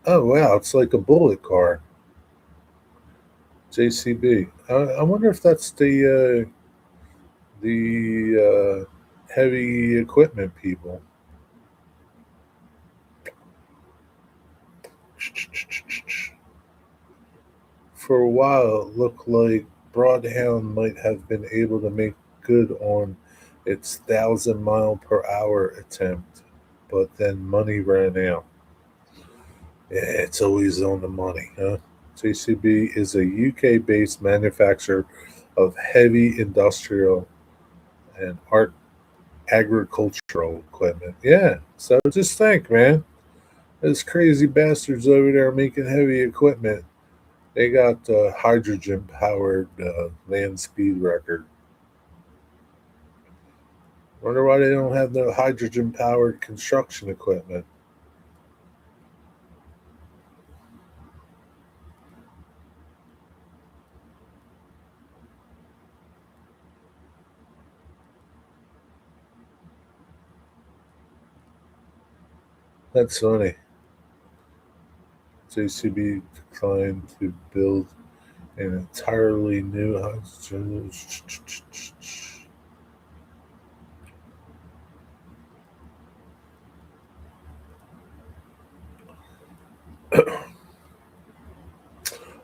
Oh, wow. It's like a bullet car. JCB. I wonder if that's the heavy equipment people. For a while, it looked like Broadhound might have been able to make good on its 1,000 mile per hour attempt, but then money ran out. Yeah, it's always on the money, huh? JCB is a UK based manufacturer of heavy industrial and agricultural equipment. Yeah, so just think, man. Those crazy bastards over there making heavy equipment. They got hydrogen powered land speed record. Wonder why they don't have no hydrogen powered construction equipment. That's funny. JCB declined to build an entirely new hydrogen.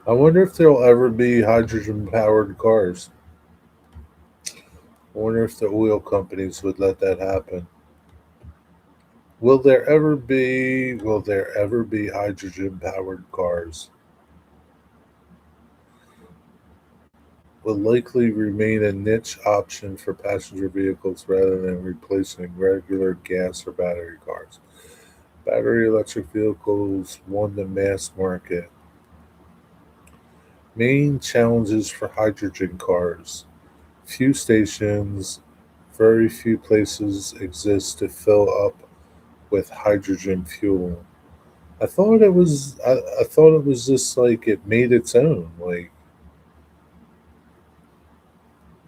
I wonder if there'll ever be hydrogen powered cars. I wonder if the oil companies would let that happen. Will there ever be hydrogen powered cars? Will likely remain a niche option for passenger vehicles rather than replacing regular gas or battery cars. Battery electric vehicles won the mass market. Main challenges for hydrogen cars. Few stations, very few places exist to fill up with hydrogen fuel. I thought it was just like it made its own. Like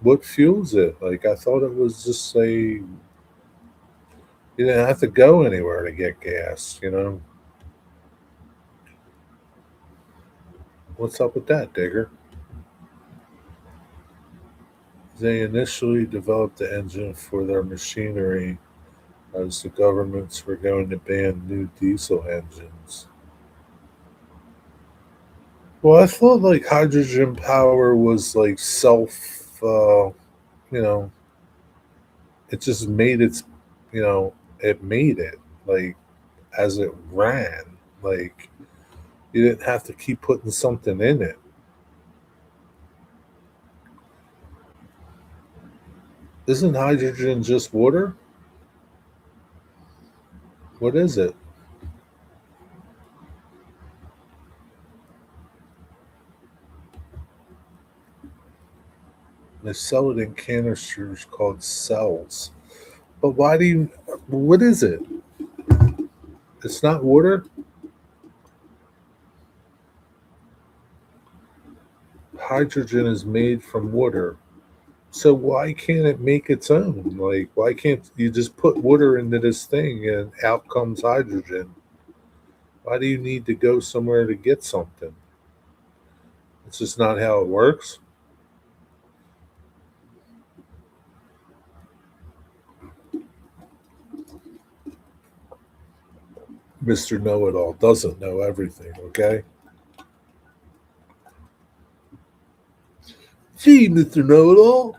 what fuels it? Like I thought it was just say you didn't have to go anywhere to get gas. What's up with that, Digger? They initially developed the engine for their machinery as the governments were going to ban new diesel engines. Well, I thought like hydrogen power was like you know, it just made it made it like as it ran. Like you didn't have to keep putting something in it. Isn't hydrogen just water? What is it? They sell it in canisters called cells. But why do you? What is it? It's not water. Hydrogen is made from water. So why can't it make its own? Like, why can't you just put water into this thing and out comes hydrogen? Why do you need to go somewhere to get something? It's just not how it works. Mr. Know-It-All doesn't know everything, okay? Gee, Mr. Know-It-All.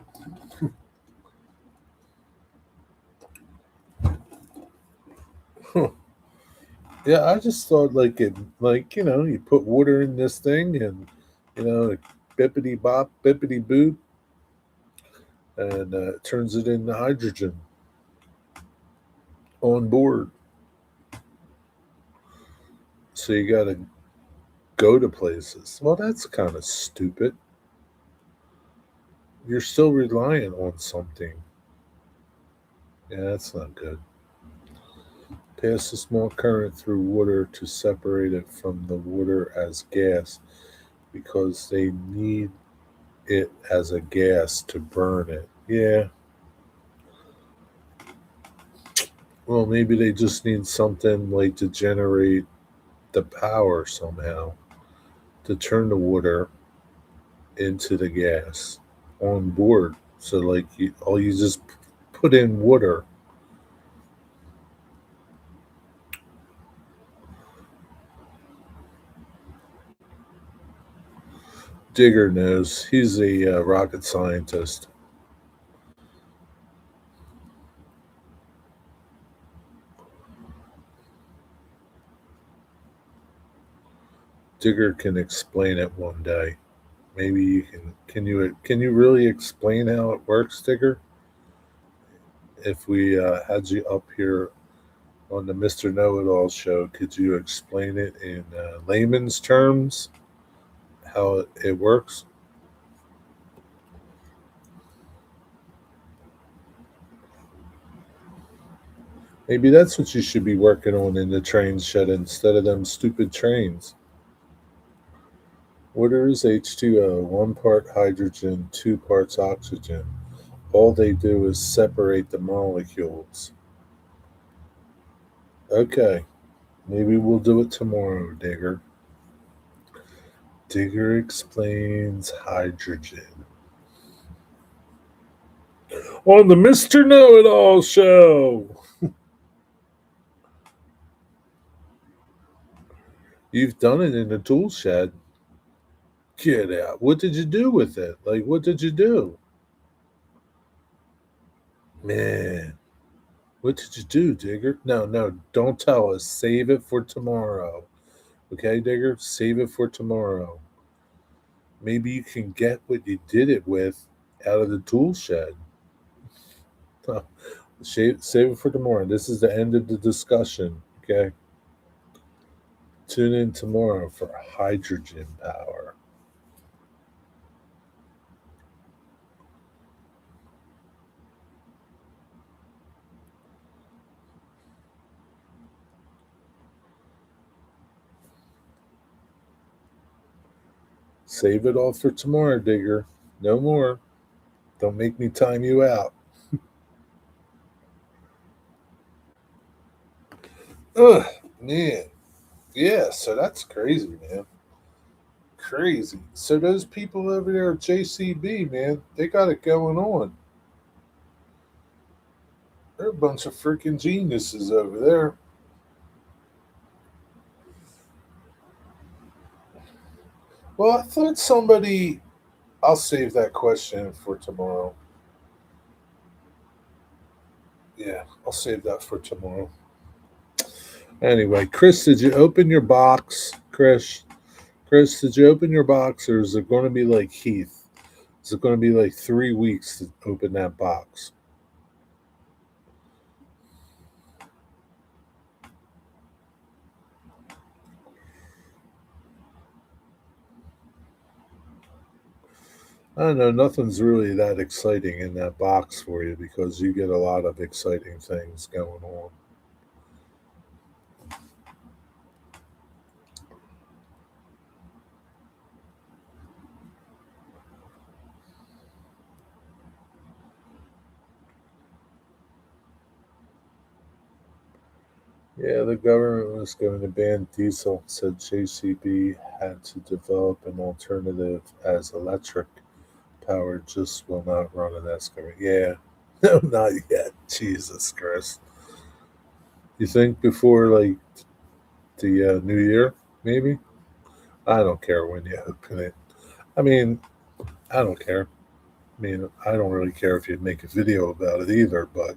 Huh. Yeah, I just thought you put water in this thing and like, bippity bop, bippity boop, and it turns it into hydrogen on board. So you got to go to places. Well, that's kind of stupid. You're still relying on something. Yeah, that's not good. Pass a small current through water to separate it from the water as gas because they need it as a gas to burn it. Yeah, well, maybe they just need something like to generate the power somehow to turn the water into the gas on board. So, like, you just put in water. Digger knows. He's a rocket scientist. Digger can explain it one day. Maybe you can. Can you really explain how it works, Digger? If we had you up here on the Mister Know It All show, could you explain it in layman's terms how it works? Maybe that's what you should be working on in the train shed instead of them stupid trains. Water is H2O, one part hydrogen, two parts oxygen. All they do is separate the molecules. Okay, maybe we'll do it tomorrow, Digger. Digger explains hydrogen. On the Mr. Know It All show. You've done it in the tool shed. Get out. What did you do with it? Like, what did you do? Man, what did you do, Digger? No, no, don't tell us. Save it for tomorrow. Okay, Digger? Save it for tomorrow. Maybe you can get what you did it with out of the tool shed. Huh. Save it for tomorrow. This is the end of the discussion. Okay. Tune in tomorrow for hydrogen power. Save it all for tomorrow, Digger. No more. Don't make me time you out. Ugh, man. Yeah, so that's crazy, man. Crazy. So those people over there at JCB, man, they got it going on. They're a bunch of freaking geniuses over there. Well, I thought somebody. I'll save that question for tomorrow. Yeah, I'll save that for tomorrow. Anyway, Chris, did you open your box? Chris, did you open your box, or is it going to be like Heath? Is it going to be like 3 weeks to open that box? I don't know. Nothing's really that exciting in that box for you because you get a lot of exciting things going on. Yeah, the government was going to ban diesel, said JCB had to develop an alternative as electric power just will not run an excavator. Yeah, no, not yet. Jesus Christ. You think before, like, the New Year, maybe. I don't care when you open it. I mean, I don't care. I mean, I don't really care if you make a video about it either, but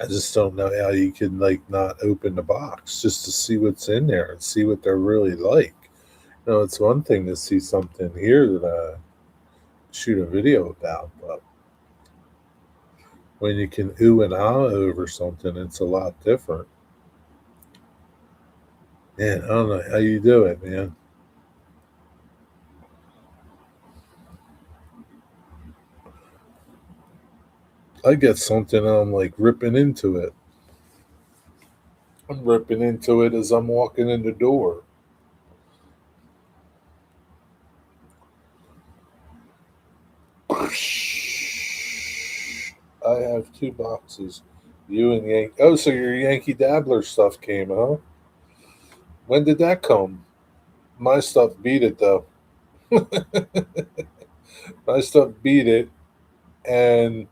I just don't know how you can like not open the box just to see what's in there and see what they're really like. You know, it's one thing to see something here that shoot a video about, but when you can ooh and ah over something, it's a lot different. Man, I don't know how you do it, man. I get something and I'm like ripping into it. I'm ripping into it as I'm walking in the door. I have two boxes. You and Yankee. Oh, so your Yankee Dabbler stuff came, huh? When did that come? My stuff beat it though. My stuff beat it, and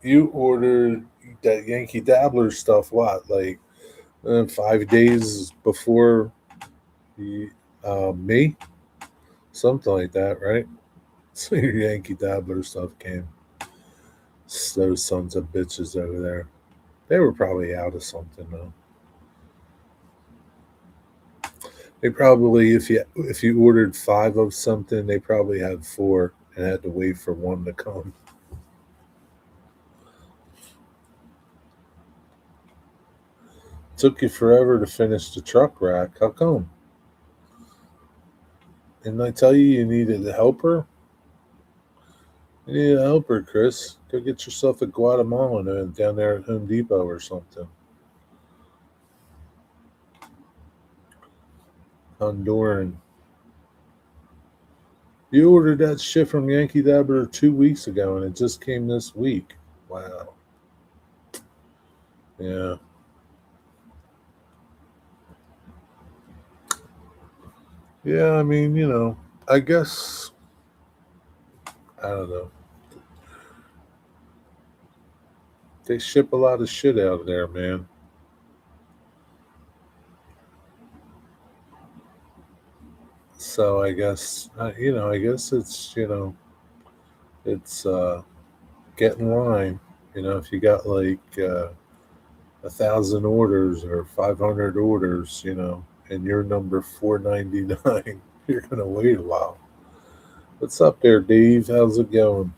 you ordered that Yankee Dabbler stuff. What, like 5 days before me? Something like that, right? So your Yankee Dabbler stuff came. Those sons of bitches over there. They were probably out of something though. They probably, if you ordered five of something, they probably had four and had to wait for one to come. Took you forever to finish the truck rack. How come? Didn't I tell you you needed a helper? You need a helper, Chris. Go get yourself a Guatemalan down there at Home Depot or something. Honduran. You ordered that shit from Yankee Dabbler 2 weeks ago and it just came this week. Wow. Yeah. Yeah, I mean, I guess, I don't know. They ship a lot of shit out of there, man. So I guess, I guess it's get in line. If you got like 1,000 orders or 500 orders, and you're number 499, you're gonna wait a while. What's up there, Dave? How's it going?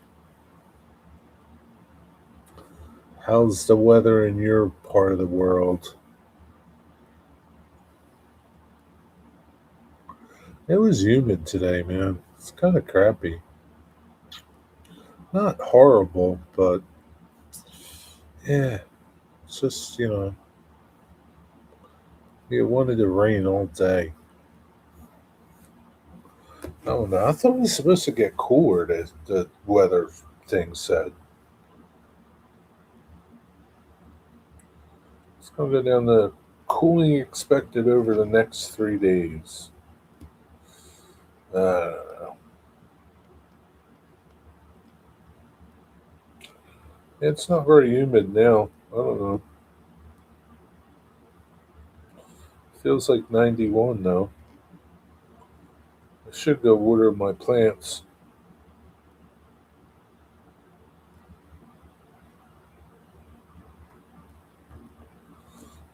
How's the weather in your part of the world? It was humid today, man. It's kind of crappy. Not horrible, but yeah, it's just, it wanted to rain all day. I don't know. I thought it was supposed to get cooler, the weather thing said. It's going to go down to cooling expected over the next 3 days. I don't know. It's not very humid now. I don't know. Feels like 91 though. I should go water my plants.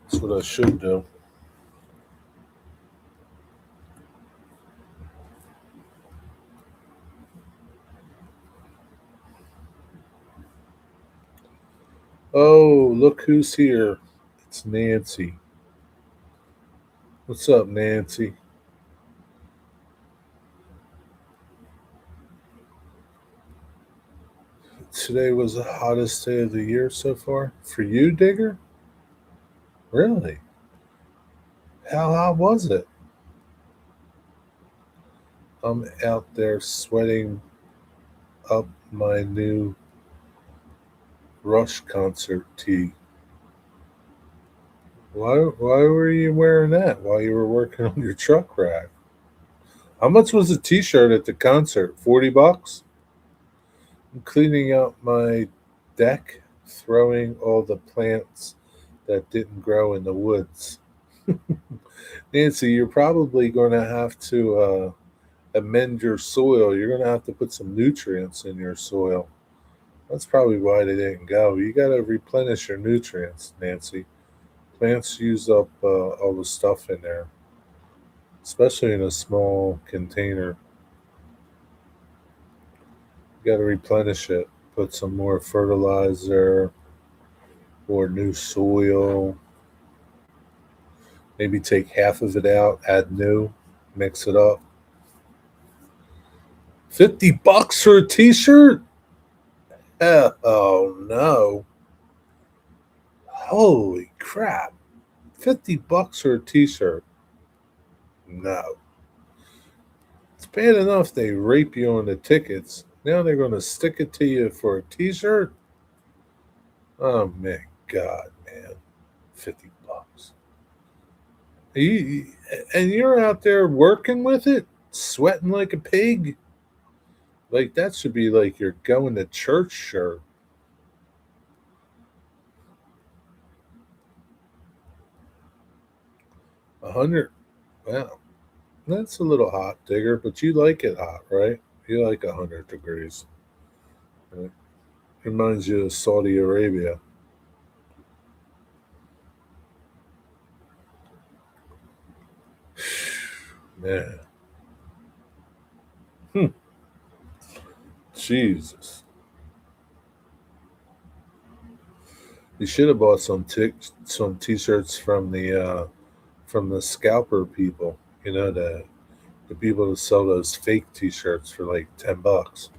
That's what I should do. Oh, look who's here. It's Nancy. What's up, Nancy? Today was the hottest day of the year so far. For you, Digger? Really? How hot was it? I'm out there sweating up my new Rush concert tee. Why were you wearing that while you were working on your truck rack? How much was the t-shirt at the concert? $40? I'm cleaning out my deck, throwing all the plants that didn't grow in the woods. Nancy, you're probably going to have to amend your soil. You're going to have to put some nutrients in your soil. That's probably why they didn't go. You got to replenish your nutrients, Nancy. Plants use up all the stuff in there, especially in a small container. You got to replenish it. Put some more fertilizer or new soil. Maybe take half of it out, add new, mix it up. $50 for a t-shirt? Oh no. Holy crap. $50 for a t-shirt. No. It's bad enough they rape you on the tickets. Now they're gonna stick it to you for a t-shirt? Oh my god, man. $50. You, and you're out there working with it, sweating like a pig. Like that should be like your going to church shirt. 100. Wow, that's a little hot, Digger. But you like it hot, right? You like 100 degrees. Right? Reminds you of Saudi Arabia. Man, hmm. Jesus. You should have bought some t-shirts from the scalper people. You know the people that sell those fake t-shirts for like $10.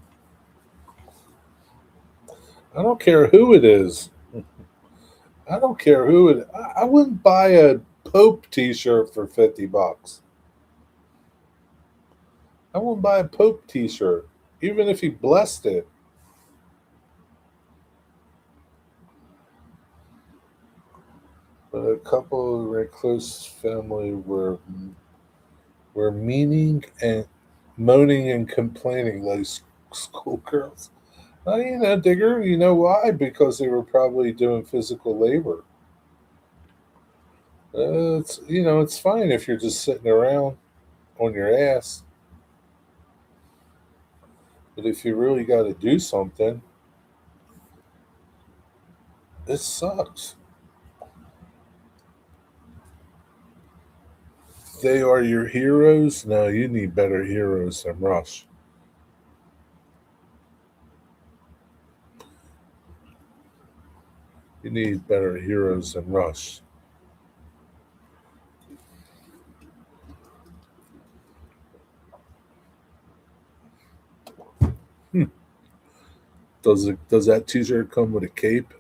I don't care who it is. I don't care who it. I wouldn't buy a Pope T-shirt for $50. I wouldn't buy a Pope T-shirt, even if he blessed it. But a couple of my close family were meaning and moaning and complaining like schoolgirls. You know, Digger. You know why? Because they were probably doing physical labor. It's it's fine if you're just sitting around on your ass. But if you really got to do something, it sucks. They are your heroes. No, you need better heroes than Rush. You need better heroes than Rush. Hmm. Does that T-shirt come with a cape?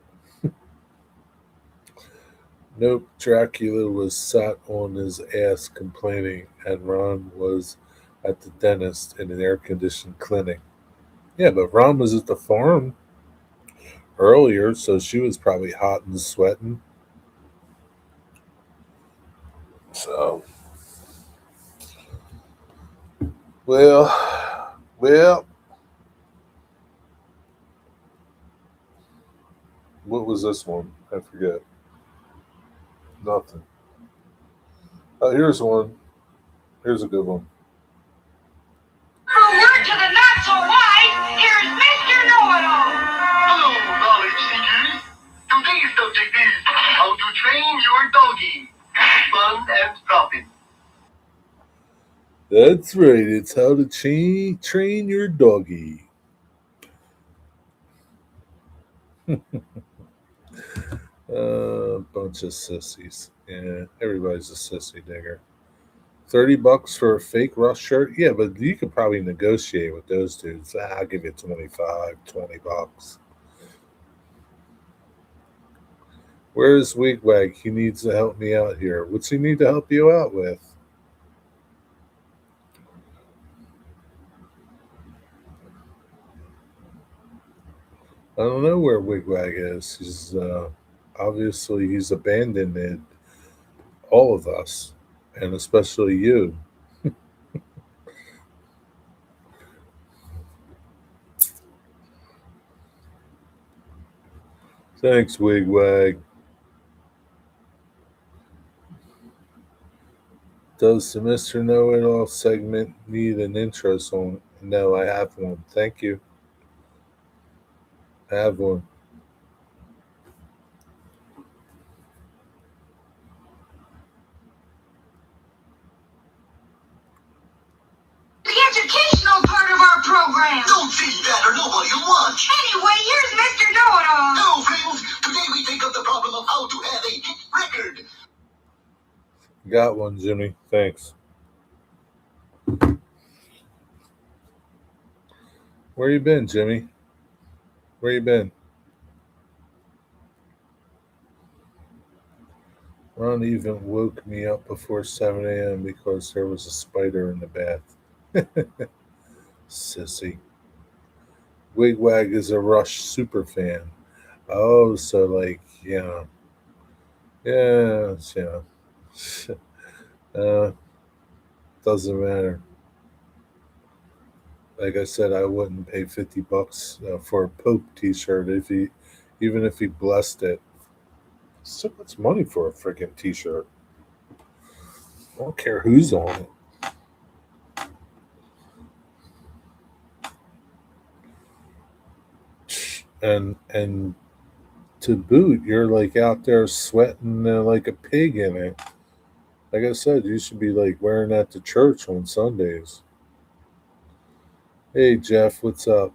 Nope. Dracula was sat on his ass complaining, and Ron was at the dentist in an air-conditioned clinic. Yeah, but Ron was at the farm earlier, so she was probably hot and sweating. So, well, what was this one? I forget. Nothing. Oh, here's one. Here's a good one. For a word to the not so wise, here's Mr. Know-It-All. Hello, knowledge seekers. Today's subject is how to train your doggy. Fun and profit. That's right. It's how to train your doggy. Bunch of sissies. Yeah, everybody's a sissy digger. $30 for a fake Rush shirt? Yeah, but you could probably negotiate with those dudes. I'll give you 25, $20. Where's Wigwag? He needs to help me out here. What's he need to help you out with? I don't know where Wigwag is. He's abandoned all of us, and especially you. Thanks, Wigwag. Does the Mr. Know It All segment need an intro song? No, I have one. Thank you. I have one. The educational part of our program. Don't say that or nobody will watch. Anyway, here's Mr. Know-It-All. Hello, friends. Today we take up the problem of how to have a hit record. Got one, Jimmy. Thanks. Where you been, Jimmy? Where you been? Ron even woke me up before 7 a.m. because there was a spider in the bath. Sissy. Wigwag is a Rush super fan. Oh, so like, yeah. Yeah, yeah. Doesn't matter. Like I said, I wouldn't pay $50 for a Pope T-shirt even if he blessed it. So much money for a freaking T-shirt. I don't care who's on it. And to boot, you're like out there sweating like a pig in it. Like I said, you should be like wearing that to church on Sundays. Hey Jeff, what's up?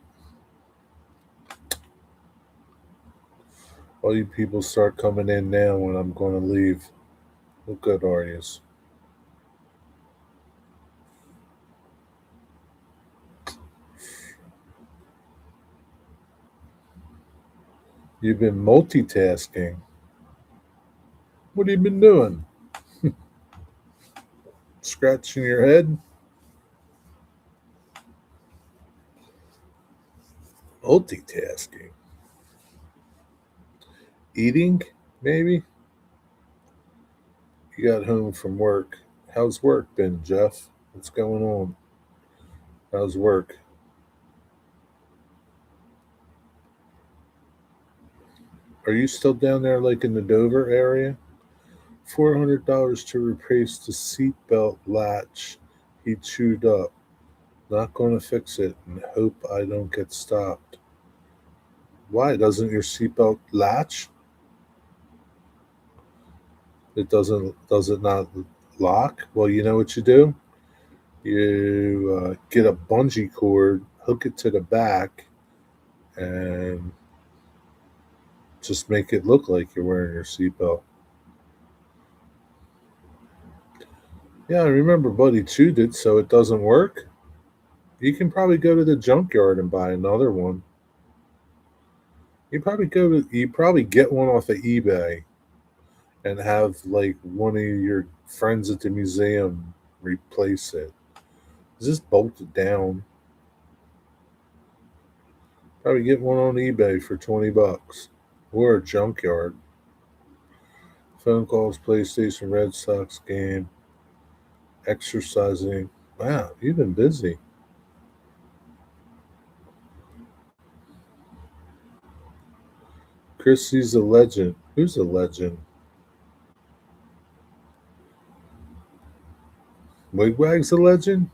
All you people start coming in now when I'm going to leave. What good are you? You've been multitasking. What have you been doing? Scratching your head? Multitasking. Eating, maybe? You got home from work. How's work been, Jeff? What's going on? How's work? Are you still down there like in the Dover area? $400 to replace the seatbelt latch he chewed up. Not going to fix it and hope I don't get stopped. Why? Doesn't your seatbelt latch? Does it not lock? Well, you know what you do? You get a bungee cord, hook it to the back, and just make it look like you're wearing your seatbelt. Yeah, I remember Buddy chewed it, so it doesn't work. You can probably go to the junkyard and buy another one. You probably get one off of eBay and have like one of your friends at the museum replace it. It's just bolted down. Probably get one on eBay for $20 or a junkyard. Phone calls, PlayStation, Red Sox game, exercising. Wow, you've been busy. Chrissy's a legend. Who's a legend? Wigwag's a legend?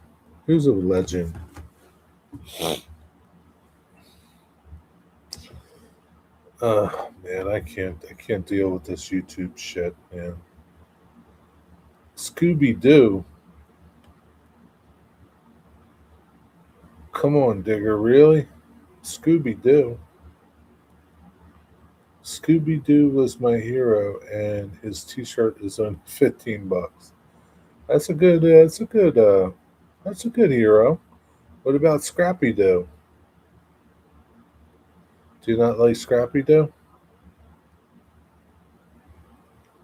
Who's a legend? Man, I can't deal with this YouTube shit, man. Scooby Doo. Come on, Digger, really? Scooby Doo. Scooby Doo was my hero, and his T-shirt is on $15. That's a good. That's a good hero. What about Scrappy Doo? Do you not like Scrappy Doo?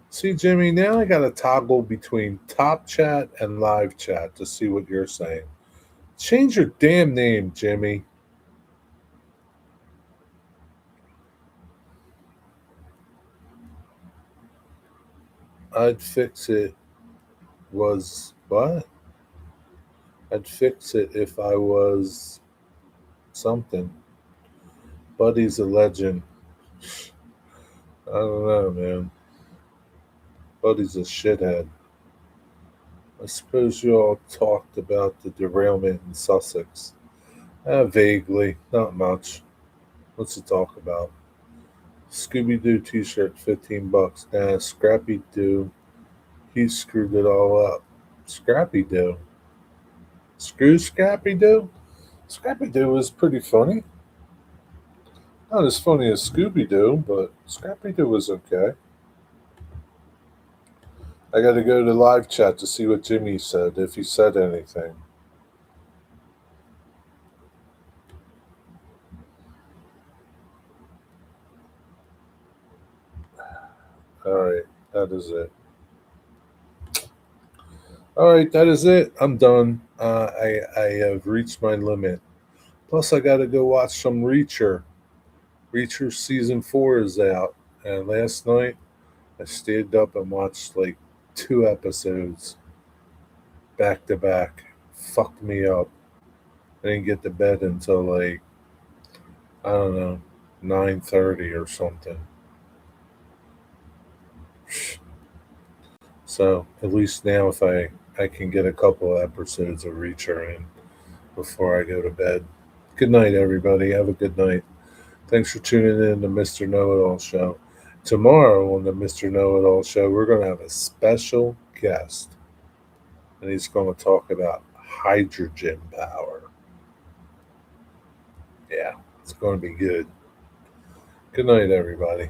See, Jimmy, now I got to toggle between top chat and live chat to see what you're saying. Change your damn name, Jimmy. I'd fix it was what? I'd fix it if I was something. Buddy's a legend. I don't know, man. Buddy's a shithead. I suppose you all talked about the derailment in Sussex. Vaguely, not much. What's to talk about? Scooby Doo t shirt, $15. Nah, Scrappy Doo. He screwed it all up. Scrappy Doo. Screw Scrappy Doo? Scrappy Doo was pretty funny. Not as funny as Scooby Doo, but Scrappy Doo was okay. I gotta go to live chat to see what Jimmy said, if he said anything. Alright, that is it. Alright, that is it. I'm done. I have reached my limit. Plus, I gotta go watch some Reacher. Reacher season 4 is out. And last night, I stayed up and watched like 2 episodes back to back. Fucked me up. I didn't get to bed until like, I don't know, 9:30 or something. So at least now, if I can get a couple of episodes of Reacher in before I go to bed. Good night, everybody. Have a good night. Thanks for tuning in to Mr. Know It All Show. Tomorrow on the Mr. Know It All Show, we're going to have a special guest, and he's going to talk about hydrogen power. Yeah, it's going to be good. Good night, everybody.